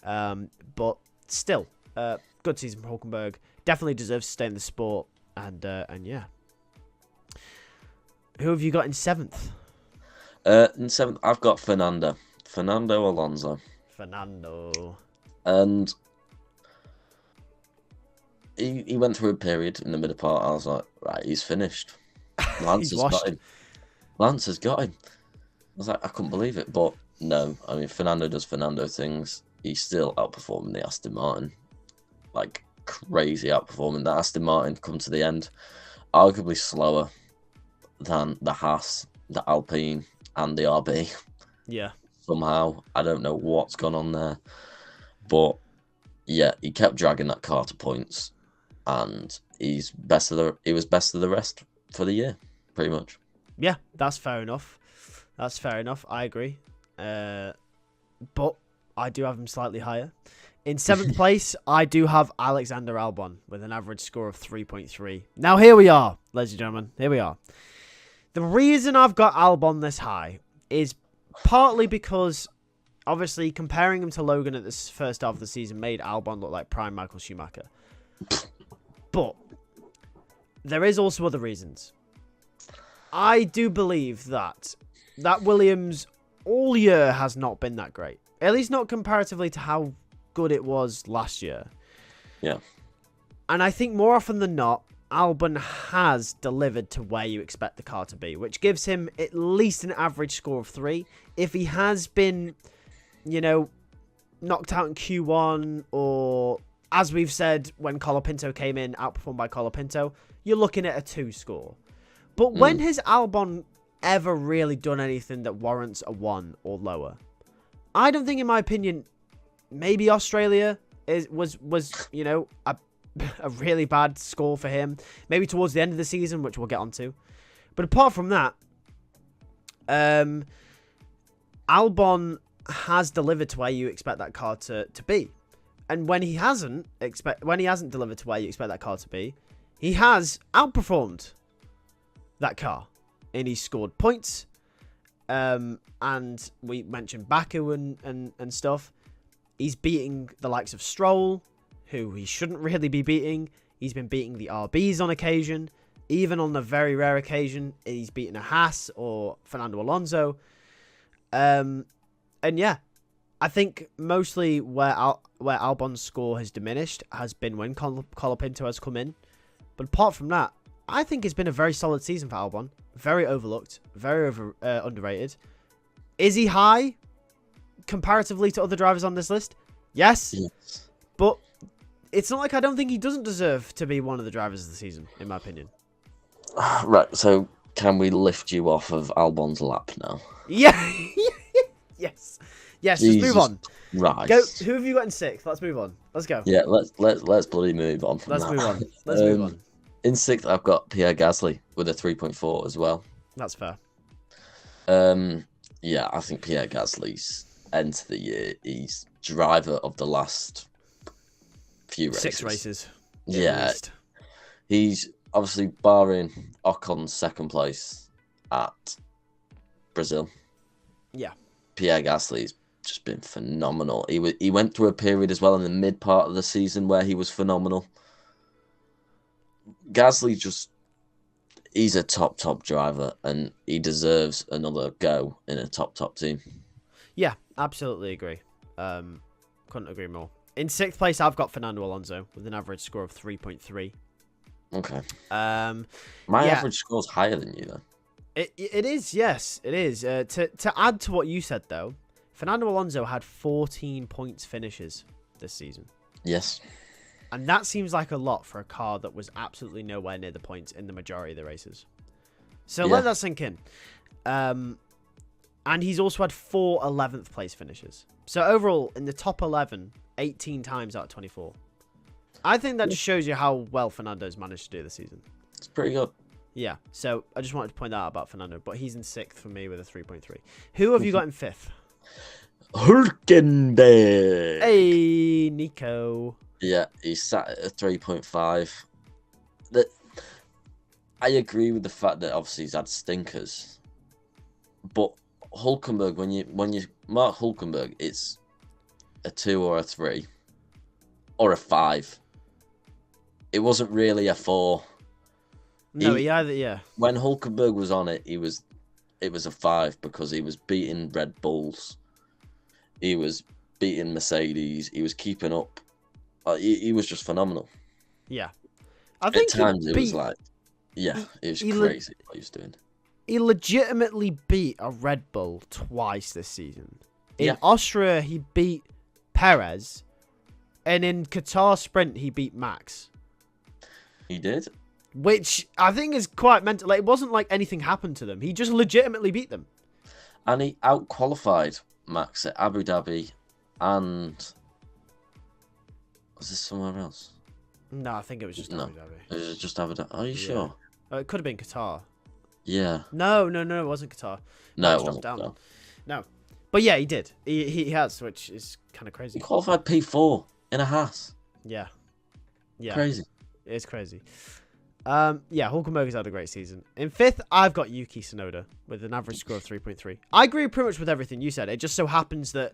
But still, good season from Hulkenberg. Definitely deserves to stay in the sport. And yeah. Who have you got in seventh? In seventh, I've got Fernando Alonso. Fernando. And he went through a period in the middle part. I was like, right, he's finished. Lance has got him. Lance has got him. I was like, I couldn't believe it. But no, I mean, Fernando does Fernando things. He's still outperforming the Aston Martin. Like, crazy outperforming. The Aston Martin come to the end, arguably slower than the Haas, the Alpine, and the RB. Yeah. Somehow, I don't know what's gone on there. But, yeah, he kept dragging that car to points. And he was best of the rest for the year, pretty much. Yeah, that's fair enough. I agree. But I do have him slightly higher. In seventh place, I do have Alexander Albon with an average score of 3.3. Now, here we are, ladies and gentlemen. Here we are. The reason I've got Albon this high is partly because, obviously, comparing him to Logan at this first half of the season made Albon look like prime Michael Schumacher. But there is also other reasons. I do believe that Williams all year has not been that great. At least not comparatively to how good it was last year. Yeah. And I think more often than not, Albon has delivered to where you expect the car to be, which gives him at least an average score of 3. If he has been, knocked out in Q1 or, as we've said, when Colapinto came in, outperformed by Colapinto, you're looking at a 2 score. But when has Albon ever really done anything that warrants a 1 or lower? I don't think, in my opinion, maybe Australia was a really bad score for him. Maybe towards the end of the season, which we'll get onto. But apart from that, Albon has delivered to where you expect that car to be. And when he hasn't delivered to where you expect that car to be, he has outperformed that car, and he's scored points. And we mentioned Baku and stuff. He's beating the likes of Stroll, who he shouldn't really be beating. He's been beating the RBs on occasion. Even on a very rare occasion, he's beaten a Haas or Fernando Alonso. And yeah, I think mostly where Albon's score has diminished has been when Colapinto has come in. But apart from that, I think it's been a very solid season for Albon. Very overlooked. Very underrated. Is he high comparatively to other drivers on this list? Yes. But it's not like I don't think he doesn't deserve to be one of the drivers of the season, in my opinion. Right, so can we lift you off of Albon's lap now? Yeah. Yes. Yes, Jesus. Just move on. Right. Go. Who have you got in 6th? Let's move on. Let's go. Yeah, let's bloody move on from that. Let's move on. In 6th, I've got Pierre Gasly with a 3.4 as well. That's fair. Yeah, I think Pierre Gasly's end of the year, he's driver of the last few races. 6 races. Yeah. He's obviously barring Ocon's second place at Brazil. Yeah. Pierre Gasly's just been phenomenal. He went through a period as well in the mid part of the season where he was phenomenal. Gasly he's a top driver, and he deserves another go in a top team. Yeah, absolutely agree. Couldn't agree more. In 6th place, I've got Fernando Alonso with an average score of 3.3. Okay. My average score's higher than you, though. It is, yes, it is. To add to what you said, though, Fernando Alonso had 14 points finishes this season. Yes. And that seems like a lot for a car that was absolutely nowhere near the points in the majority of the races. So let that sink in. And he's also had 4 11th place finishes. So overall, in the top 11, 18 times out of 24. I think that just shows you how well Fernando's managed to do this season. It's pretty good. Yeah, so I just wanted to point that out about Fernando, but he's in 6th for me with a 3.3. Who have you got in 5th? Hülkenberg. Hey, Nico. Yeah, he's sat at a 3.5. I agree with the fact that obviously he's had stinkers, but Hülkenberg, when you mark Hülkenberg, it's a 2 or a 3 or a 5. It wasn't really a 4. No, yeah. When Hülkenberg was on it, it was a 5 because he was beating Red Bulls, he was beating Mercedes, he was keeping up. He was just phenomenal. Yeah, I think at times it was like, it was crazy what he was doing. He legitimately beat a Red Bull twice this season. In Austria, he beat Perez, and in Qatar Sprint, he beat Max. He did. Which I think is quite mental. Like, it wasn't like anything happened to them. He just legitimately beat them. And he out-qualified Max at Abu Dhabi, and was this somewhere else? No, I think it was just Abu Dhabi. It was just Abu Dhabi. Are you sure? It could have been Qatar. Yeah. No, it wasn't Qatar. No, it wasn't. No. But yeah, he did. He has, which is kind of crazy. He qualified P4 in a Haas. Yeah. Crazy. It's crazy. Hülkenberg has had a great season. In 5th, I've got Yuki Tsunoda with an average score of 3.3. I agree pretty much with everything you said. It just so happens that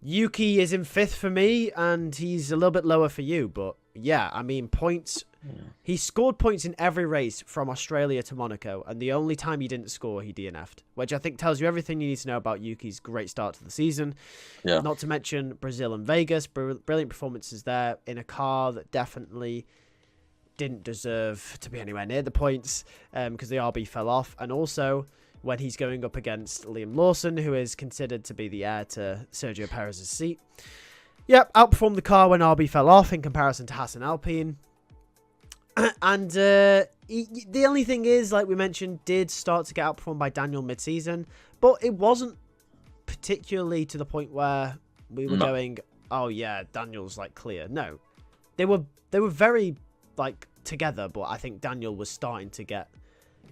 Yuki is in 5th for me, and he's a little bit lower for you. But yeah, I mean, points. Yeah. He scored points in every race from Australia to Monaco, and the only time he didn't score, he DNF'd, which I think tells you everything you need to know about Yuki's great start to the season. Yeah. Not to mention Brazil and Vegas, brilliant performances there in a car that definitely didn't deserve to be anywhere near the points because the RB fell off, and also when he's going up against Liam Lawson, who is considered to be the heir to Sergio Perez's seat. Yep, outperformed the car when RB fell off in comparison to Haas and Alpine. And the only thing is, like we mentioned, did start to get outperformed by Daniel mid-season, but it wasn't particularly to the point where we were going, oh yeah, Daniel's like clear. No, they were very like together, but I think Daniel was starting to get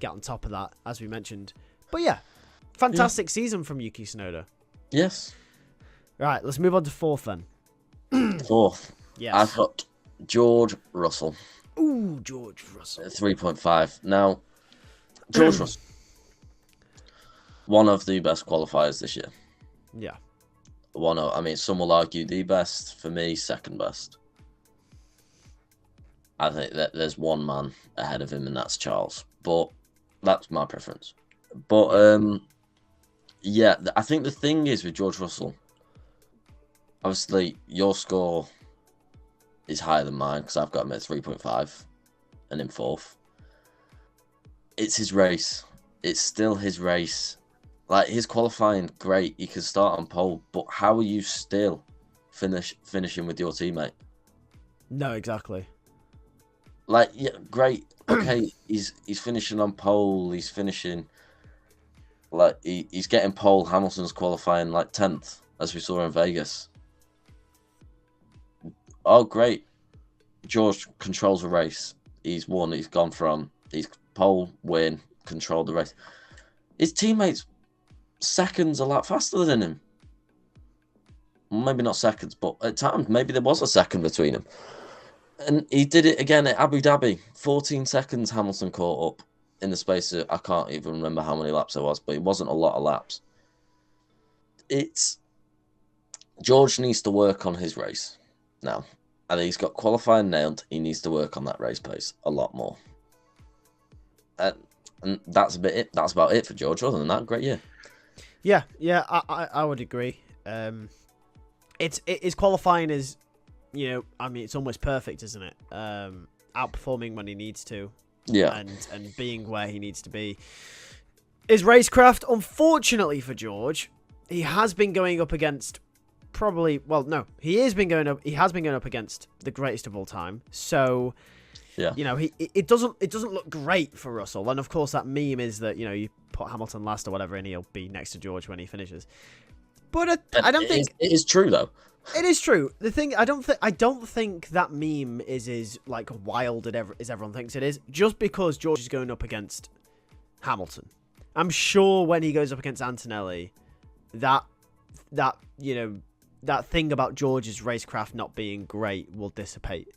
on top of that, as we mentioned. But yeah, fantastic season from Yuki Tsunoda. Yes. Right, let's move on to 4th then. 4th. Yes. I've got George Russell. Ooh, George Russell. 3.5. Now, George Russell, one of the best qualifiers this year. Yeah. Some will argue the best. For me, second best. I think that there's one man ahead of him, and that's Charles. But that's my preference. But I think the thing is with George Russell, obviously your score is higher than mine because I've got him at 3.5 and in 4th. It's his race. It's still his race. Like, his qualifying, great. You can start on pole, but how are you still finishing with your teammate? No, exactly. Like, yeah, great. Okay, he's finishing on pole. He's finishing, like, he's getting pole. Hamilton's qualifying like 10th, as we saw in Vegas. Oh, great. George controls the race. He's won. He's gone from pole, win, control the race. His teammates seconds a lot faster than him. Maybe not seconds, but at times maybe there was a second between them. And he did it again at Abu Dhabi. 14 seconds Hamilton caught up in the space of, I can't even remember how many laps there was, but it wasn't a lot of laps. George needs to work on his race now. And he's got qualifying nailed. He needs to work on that race pace a lot more. And that's a bit it. That's about it for George. Other than that, great year. Yeah, I would agree. His qualifying is, I mean, it's almost perfect, isn't it? Outperforming when he needs to, Yeah. and being where he needs to be. His racecraft, unfortunately for George, he has been going up against he has been going up against the greatest of all time. So, yeah, it doesn't look great for Russell. And of course, that meme is that you put Hamilton last or whatever, and he'll be next to George when he finishes. But I don't think it is true though. It is true. The thing I don't think that meme is as like wild as everyone thinks it is. Just because George is going up against Hamilton, I'm sure when he goes up against Antonelli, that thing about George's racecraft not being great will dissipate.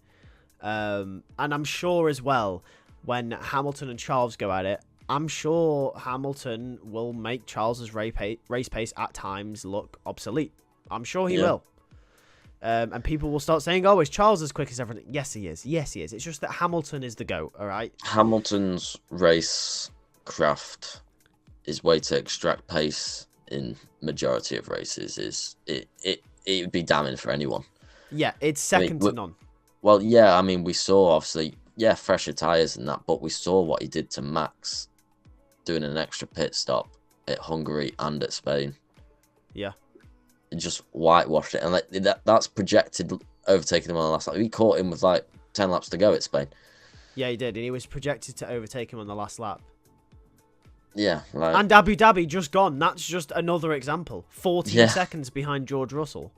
And I'm sure as well when Hamilton and Charles go at it, I'm sure Hamilton will make Charles's race pace at times look obsolete. I'm sure he will. And people will start saying, "Oh, is Charles as quick as everything?" Yes, he is. Yes, he is. It's just that Hamilton is the GOAT, all right? Hamilton's race craft, his way to extract pace in majority of races it would be damning for anyone. Yeah, it's second to none. Well, yeah, I mean, we saw obviously, fresher tyres and that, but we saw what he did to Max doing an extra pit stop at Hungary and at Spain. Yeah. It just whitewashed it, and that's projected overtaking him on the last lap. He caught him with like 10 laps to go at Spain. Yeah, he did, and he was projected to overtake him on the last lap. Yeah, and Abu Dhabi just gone. That's just another example. 14 seconds behind George Russell.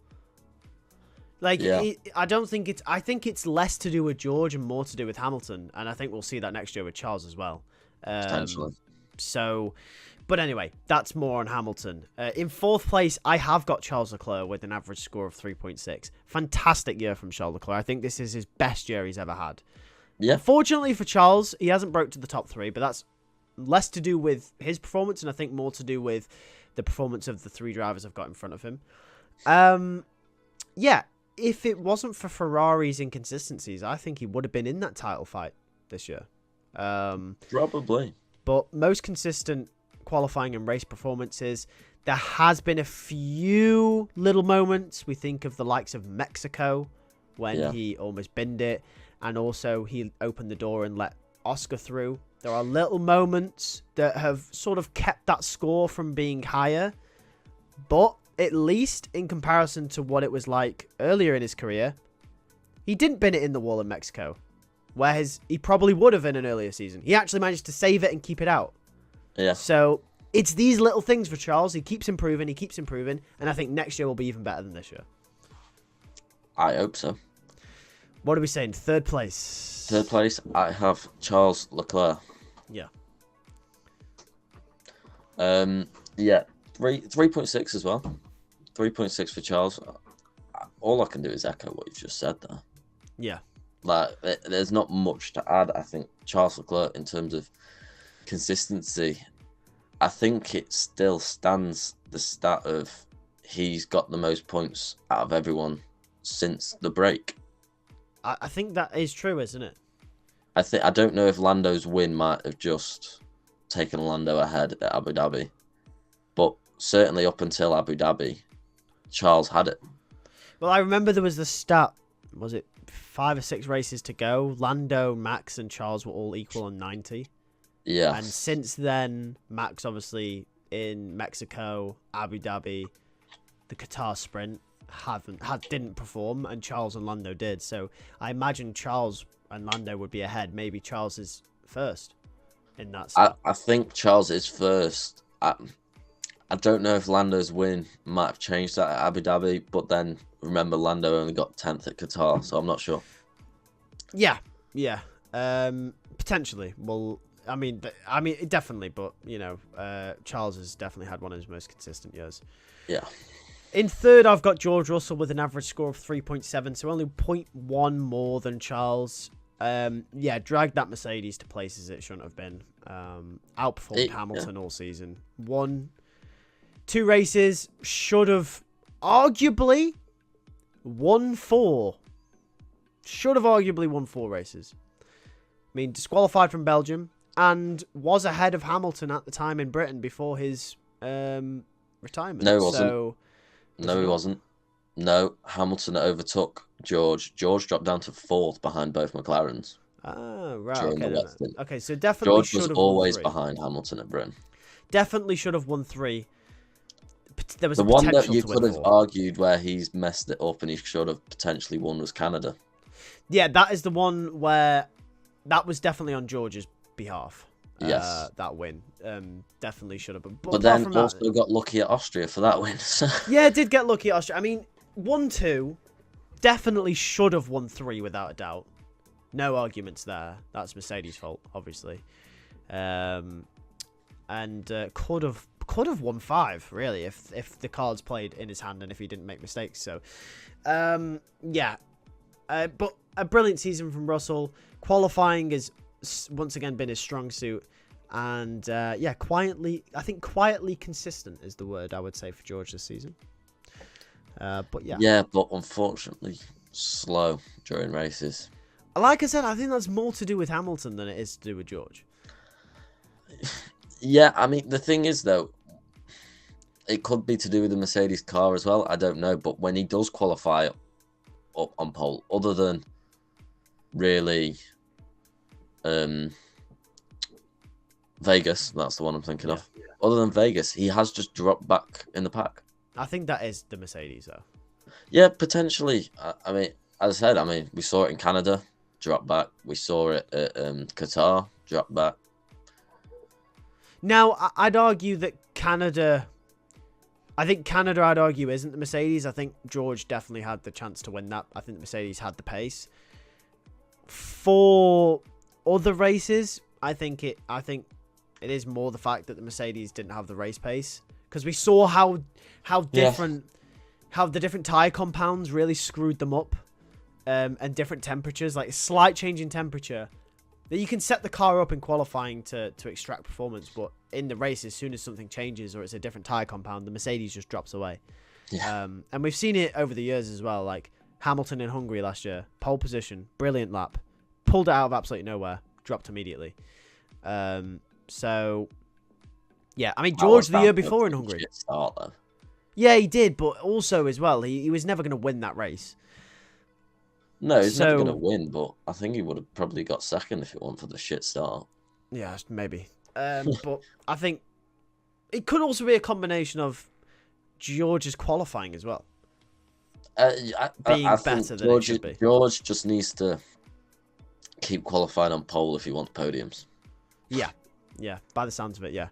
I think it's less to do with George and more to do with Hamilton, and I think we'll see that next year with Charles as well. Potentially. So, but anyway, that's more on Hamilton. In fourth place, I have got Charles Leclerc with an average score of 3.6. Fantastic year from Charles Leclerc. I think this is his best year he's ever had. Yeah. Unfortunately for Charles, he hasn't broke to the top 3, but that's less to do with his performance, and I think more to do with the performance of the 3 drivers I've got in front of him. If it wasn't for Ferrari's inconsistencies, I think he would have been in that title fight this year. Probably. But most consistent qualifying and race performances. There has been a few little moments. We think of the likes of Mexico when he almost binned it, and also he opened the door and let Oscar through. There are little moments that have sort of kept that score from being higher, but at least in comparison to what it was like earlier in his career, he didn't bin it in the wall in Mexico, whereas he probably would have in an earlier season. He actually managed to save it and keep it out. Yeah. So it's these little things for Charles. He keeps improving, and I think next year will be even better than this year. I hope so. What are we saying? Third place. Third place, I have Charles Leclerc. Yeah. 3.6 as well. 3.6 for Charles. All I can do is echo what you've just said there. Yeah. There's not much to add. I think Charles Leclerc, in terms of consistency, I think it still stands the stat of he's got the most points out of everyone since the break. I think that is true, isn't it? I don't know if Lando's win might have just taken Lando ahead at Abu Dhabi, but certainly up until Abu Dhabi, Charles had it. Well, I remember there was the stat, was it 5 or 6 races to go? Lando, Max, and Charles were all equal on 90. Yeah. And since then, Max obviously in Mexico, Abu Dhabi, the Qatar sprint didn't perform, and Charles and Lando did. So I imagine Charles and Lando would be ahead. Maybe Charles is first in that stat. I think Charles is first. I don't know if Lando's win might have changed that at Abu Dhabi, but then remember Lando only got 10th at Qatar, so I'm not sure. Yeah. Potentially. Well, I mean, definitely. But Charles has definitely had one of his most consistent years. Yeah. In third, I've got George Russell with an average score of 3.7, so only 0.1 more than Charles. Dragged that Mercedes to places it shouldn't have been. Outperformed Hamilton all season. 2 races, should have arguably won 4. Should have arguably won 4 races. I mean, disqualified from Belgium, and was ahead of Hamilton at the time in Britain before his retirement. No, he wasn't. So, No, he wasn't. No, Hamilton overtook George. George dropped down to 4th behind both McLarens. Oh, right. During Okay, the wet stint. okay, so definitely George should was have always won 3. behind Hamilton at Britain. Definitely should have won 3. There was The a one potential that you to win could have 4. argued where he's messed it up and he should have potentially won was Canada. Yeah, that is the one where that was definitely on George's behalf. Yes. That win. Definitely should have been. But then also got lucky at Austria for that win. Yeah, did get lucky at Austria. I mean, 1-2, definitely should have won 3 without a doubt. No arguments there. That's Mercedes' fault, obviously. And could have won 5, really, if the cards played in his hand and if he didn't make mistakes. So, yeah. But a brilliant season from Russell. Qualifying has once again been his strong suit. And, yeah, quietly consistent is the word I would say for George this season. But, yeah. Yeah, but unfortunately slow during races. Like I said, I think that's more to do with Hamilton than it is to do with George. Yeah, I mean, the thing is, though, it could be to do with the Mercedes car as well. I don't know. But when he does qualify up on pole, other than really Vegas, that's the one I'm thinking of. Other than Vegas, he has just dropped back in the pack. I think that is the Mercedes, though. Yeah, potentially. I mean, as I said, we saw it in Canada, drop back. We saw it at Qatar, drop back. Now, I'd argue that Canada... I think Canada, I'd argue, isn't the Mercedes. I think George definitely had the chance to win that. I think the Mercedes had the pace. For other races, I think it is more the fact that the Mercedes didn't have the race pace. Because we saw how different... How the different tyre compounds really screwed them up. And different temperatures. Like, a slight change in temperature... That you can set the car up in qualifying to extract performance, but in the race, as soon as something changes or it's a different tyre compound, the Mercedes just drops away. Yeah. And we've seen it over the years as well, like Hamilton in Hungary last year, pole position, brilliant lap, pulled it out of absolutely nowhere, dropped immediately. So, yeah, I mean, George the year before in Hungary. Start, though. Yeah, he did, but also as well, he was never going to win that race. No, he's never going to win, but I think he would have probably got second if it weren't for the shit start. Yeah, maybe. But I think it could also be a combination of George's qualifying as well. Being better than it should be. George just needs to keep qualifying on pole if he wants podiums. Yeah. Yeah, by the sounds of it, yeah.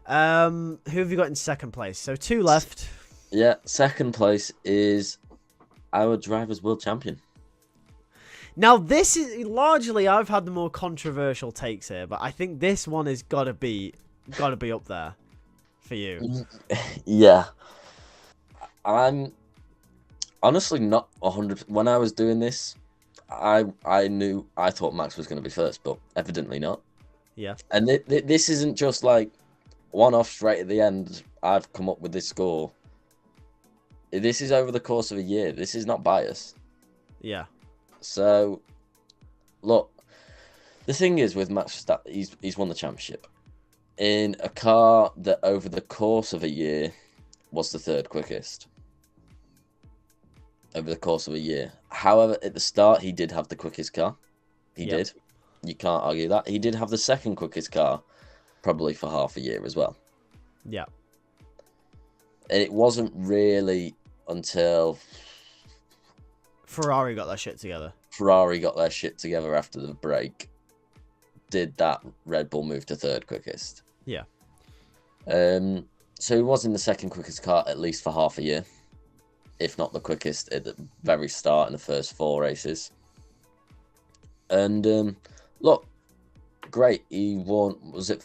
Who have you got in second place? So 2 left. Yeah, second place is our driver's world champion. Now, this is largely, I've had the more controversial takes here, but I think this one has got to be up there for you. Yeah. I'm honestly not 100. When I was doing this, I thought Max was going to be first, but evidently not. Yeah. And this isn't just like one-off straight at the end. I've come up with this score. This is over the course of a year. This is not biased. Yeah. So, look, the thing is with Max Verstappen, he's won the championship in a car that over the course of a year was the 3rd quickest. Over the course of a year. However, at the start, he did have the quickest car. He did. You can't argue that. He did have the 2nd quickest car, probably for half a year as well. Yeah. And it wasn't really until Ferrari got their shit together. Ferrari got their shit together after the break. Did that Red Bull move to 3rd quickest? Yeah. So he was in the 2nd quickest car at least for half a year, if not the quickest at the very start in the first 4 races. And look, great. He won. Was it?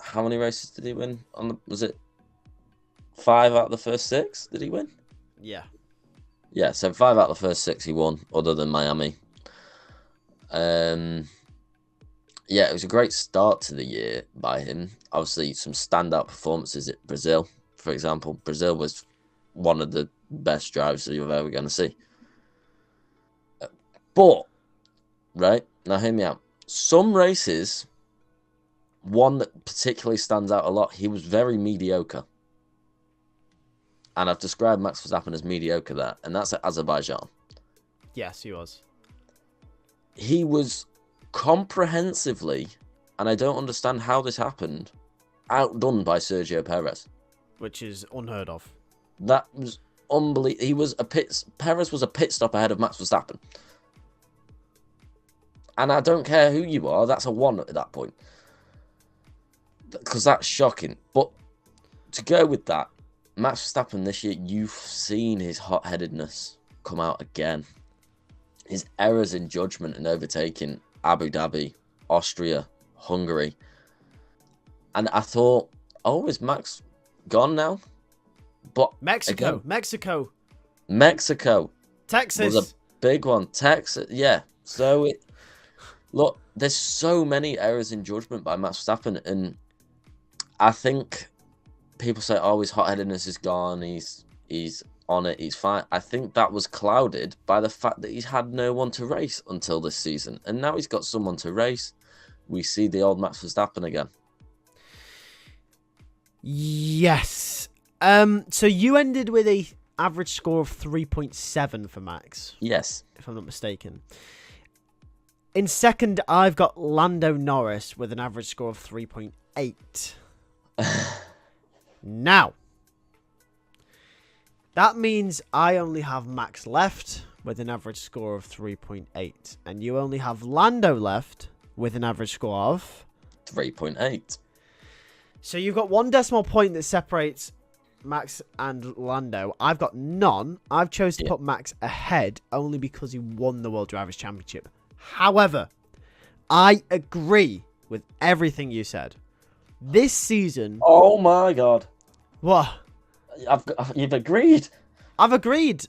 How many races did he win? Was it 5 out of the first 6? Did he win? Yeah. Yeah, so 5 out of the first 6 he won, other than Miami. Yeah, it was a great start to the year by him. Obviously, some standout performances at Brazil, for example. Brazil was one of the best drives that you're ever going to see. But, right, now hear me out. Some races, one that particularly stands out a lot, he was very mediocre. And I've described Max Verstappen as mediocre there, and that's at Azerbaijan. Yes, he was. He was comprehensively, and I don't understand how this happened, outdone by Sergio Perez. Which is unheard of. That was unbelievable. Perez was a pit stop ahead of Max Verstappen. And I don't care who you are, that's a 1 at that point. Because that's shocking. But to go with that, Max Verstappen this year, you've seen his hot-headedness come out again. His errors in judgment and overtaking Abu Dhabi, Austria, Hungary. And I thought, oh, is Max gone now? But Mexico. Texas. Was a big one. Texas, yeah. So, look, there's so many errors in judgment by Max Verstappen. And I think people say, oh, his hot-headedness is gone. He's on it. He's fine. I think that was clouded by the fact that he's had no one to race until this season. And now he's got someone to race. We see the old Max Verstappen again. Yes. So you ended with a average score of 3.7 for Max. Yes. If I'm not mistaken. In second, I've got Lando Norris with an average score of 3.8. Now, that means I only have Max left with an average score of 3.8. And you only have Lando left with an average score of 3.8. So you've got 1 decimal point that separates Max and Lando. I've got none. I've chosen to put Max ahead only because he won the World Drivers' Championship. However, I agree with everything you said. This season... Oh my God. What? You've agreed? I've agreed.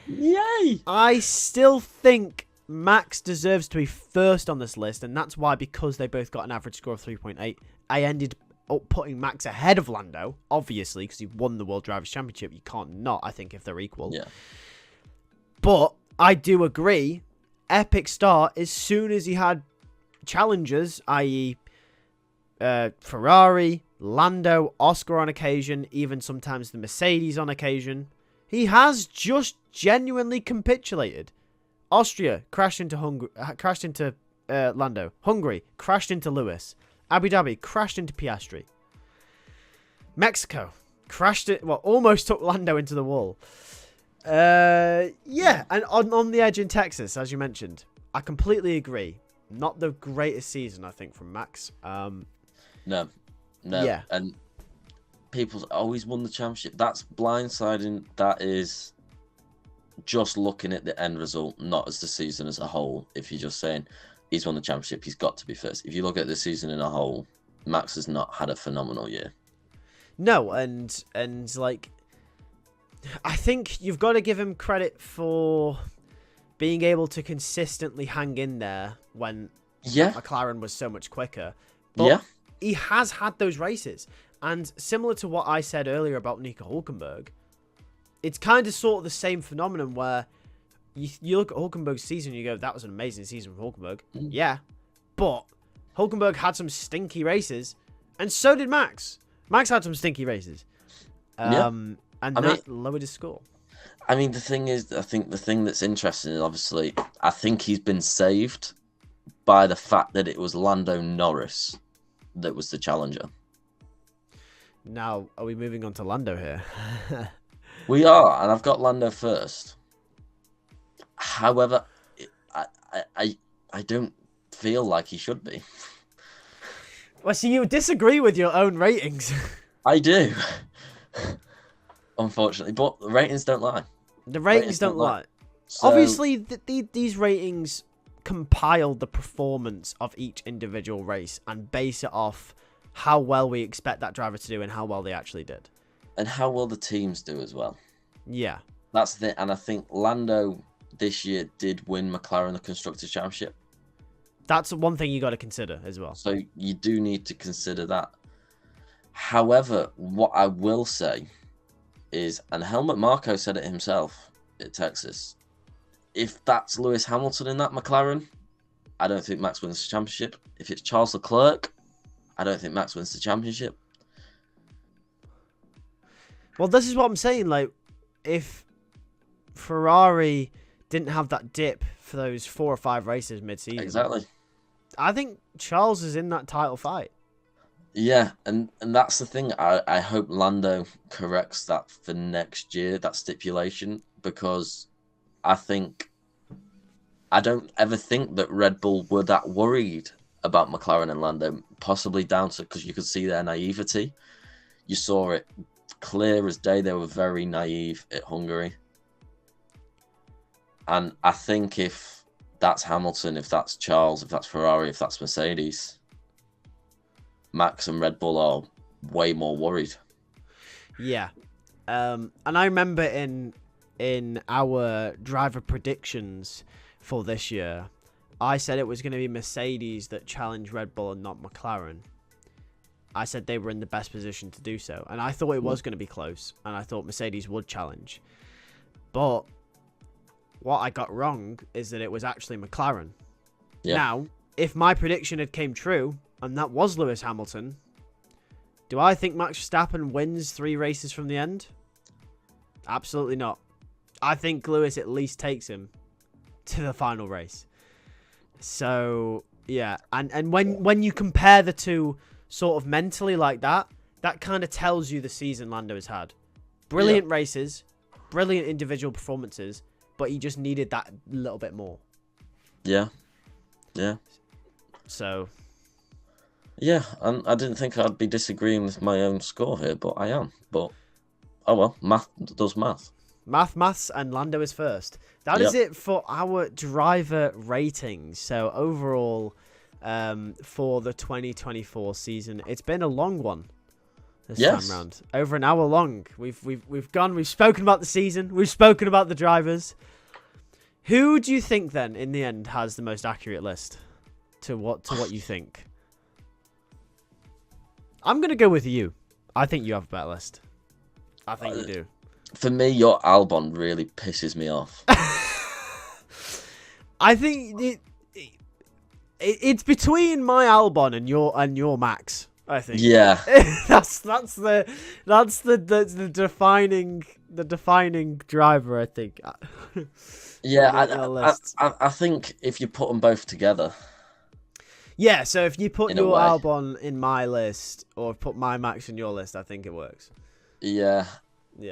Yay! I still think Max deserves to be first on this list, and that's why, because they both got an average score of 3.8, I ended up putting Max ahead of Lando, obviously, because he won the World Drivers' Championship. You can't not, I think, if they're equal. Yeah. But I do agree, epic start as soon as he had challengers, i.e. Ferrari, Lando, Oscar on occasion, even sometimes the Mercedes on occasion. He has just genuinely capitulated. Austria crashed into Lando. Hungary crashed into Lewis. Abu Dhabi crashed into Piastri. Mexico crashed it. Well, almost took Lando into the wall. Yeah, and on the edge in Texas, as you mentioned, I completely agree. Not the greatest season, I think, from Max. No. Yeah. And people's always won the championship. That's blindsiding. That is just looking at the end result, not as the season as a whole. If you're just saying he's won the championship, he's got to be first. If you look at the season in a whole, Max has not had a phenomenal year. No, and like, I think you've got to give him credit for being able to consistently hang in there when McLaren was so much quicker. But he has had those races. And similar to what I said earlier about Nico Hülkenberg, it's kind of sort of the same phenomenon where you look at Hülkenberg's season and you go, that was an amazing season from Hülkenberg. Yeah. But Hülkenberg had some stinky races, and so did Max. Max had some stinky races. And that lowered his score. I mean, the thing is, I think the thing that's interesting is, obviously, I think he's been saved by the fact that it was Lando Norris that was the challenger. Now, are we moving on to Lando here? We are, and I've got Lando first. However, I don't feel like he should be. Well, so you disagree with your own ratings. I do. Unfortunately, but the ratings don't lie. The ratings don't lie. So, obviously, these ratings compile the performance of each individual race and base it off how well we expect that driver to do and how well they actually did. And how well the teams do as well. Yeah. That's the thing. And I think Lando this year did win McLaren the Constructors' Championship. That's one thing you got to consider as well. So you do need to consider that. However, what I will say is, and Helmut Marko said it himself at Texas, if that's Lewis Hamilton in that McLaren, I don't think Max wins the championship. If it's Charles Leclerc, I don't think Max wins the championship. Well, this is what I'm saying. Like, if Ferrari didn't have that dip for those 4 or 5 races mid-season, Exactly. I think Charles is in that title fight. Yeah, and that's the thing. I hope Lando corrects that for next year, that stipulation, because I don't ever think that Red Bull were that worried about McLaren and Lando, possibly down to because you could see their naivety. You saw it clear as day. They were very naive at Hungary. And I think if that's Hamilton, if that's Charles, if that's Ferrari, if that's Mercedes, Max and Red Bull are way more worried. Yeah. And I remember in our driver predictions for this year, I said it was going to be Mercedes that challenged Red Bull and not McLaren. I said they were in the best position to do so. And I thought it was going to be close. And I thought Mercedes would challenge. But what I got wrong is that it was actually McLaren. Yeah. Now, if my prediction had came true, and that was Lewis Hamilton, do I think Max Verstappen wins 3 races from the end? Absolutely not. I think Lewis at least takes him to the final race. So, yeah. And when you compare the two sort of mentally like that, that kind of tells you the season Lando has had. Brilliant races, brilliant individual performances, but he just needed that little bit more. Yeah. Yeah. So... yeah, and I didn't think I'd be disagreeing with my own score here, but I am. But, oh well, math does math. Maths, and Lando is first. That is it for our driver ratings. So overall, for the 2024 season, it's been a long one this time round. Over an hour long. We've spoken about the season. We've spoken about the drivers. Who do you think then, in the end, has the most accurate list to what you think? I'm going to go with you. I think you have a better list. I think you do. For me, your Albon really pisses me off. I think it's between my Albon and your Max. I think. Yeah. that's the defining driver. I think. Yeah, I think if you put them both together. Yeah, so if you put your Albon in my list or put my Max in your list, I think it works. Yeah.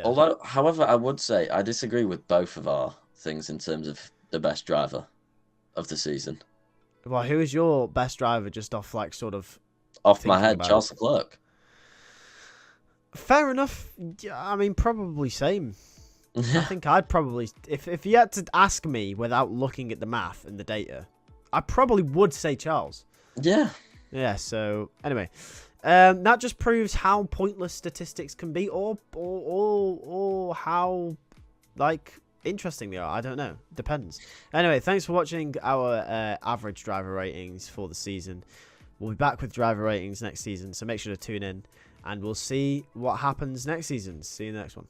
Although, however, I would say I disagree with both of our things in terms of the best driver of the season. Well, who is your best driver just off off my head, Charles Leclerc. Fair enough. I mean, probably same. I think I'd probably, if you had to ask me without looking at the math and the data, I probably would say Charles. Yeah. Yeah, so anyway, that just proves how pointless statistics can be or how interesting they are. I don't know. Depends. Anyway, thanks for watching our average driver ratings for the season. We'll be back with driver ratings next season, so make sure to tune in and we'll see what happens next season. See you in the next one.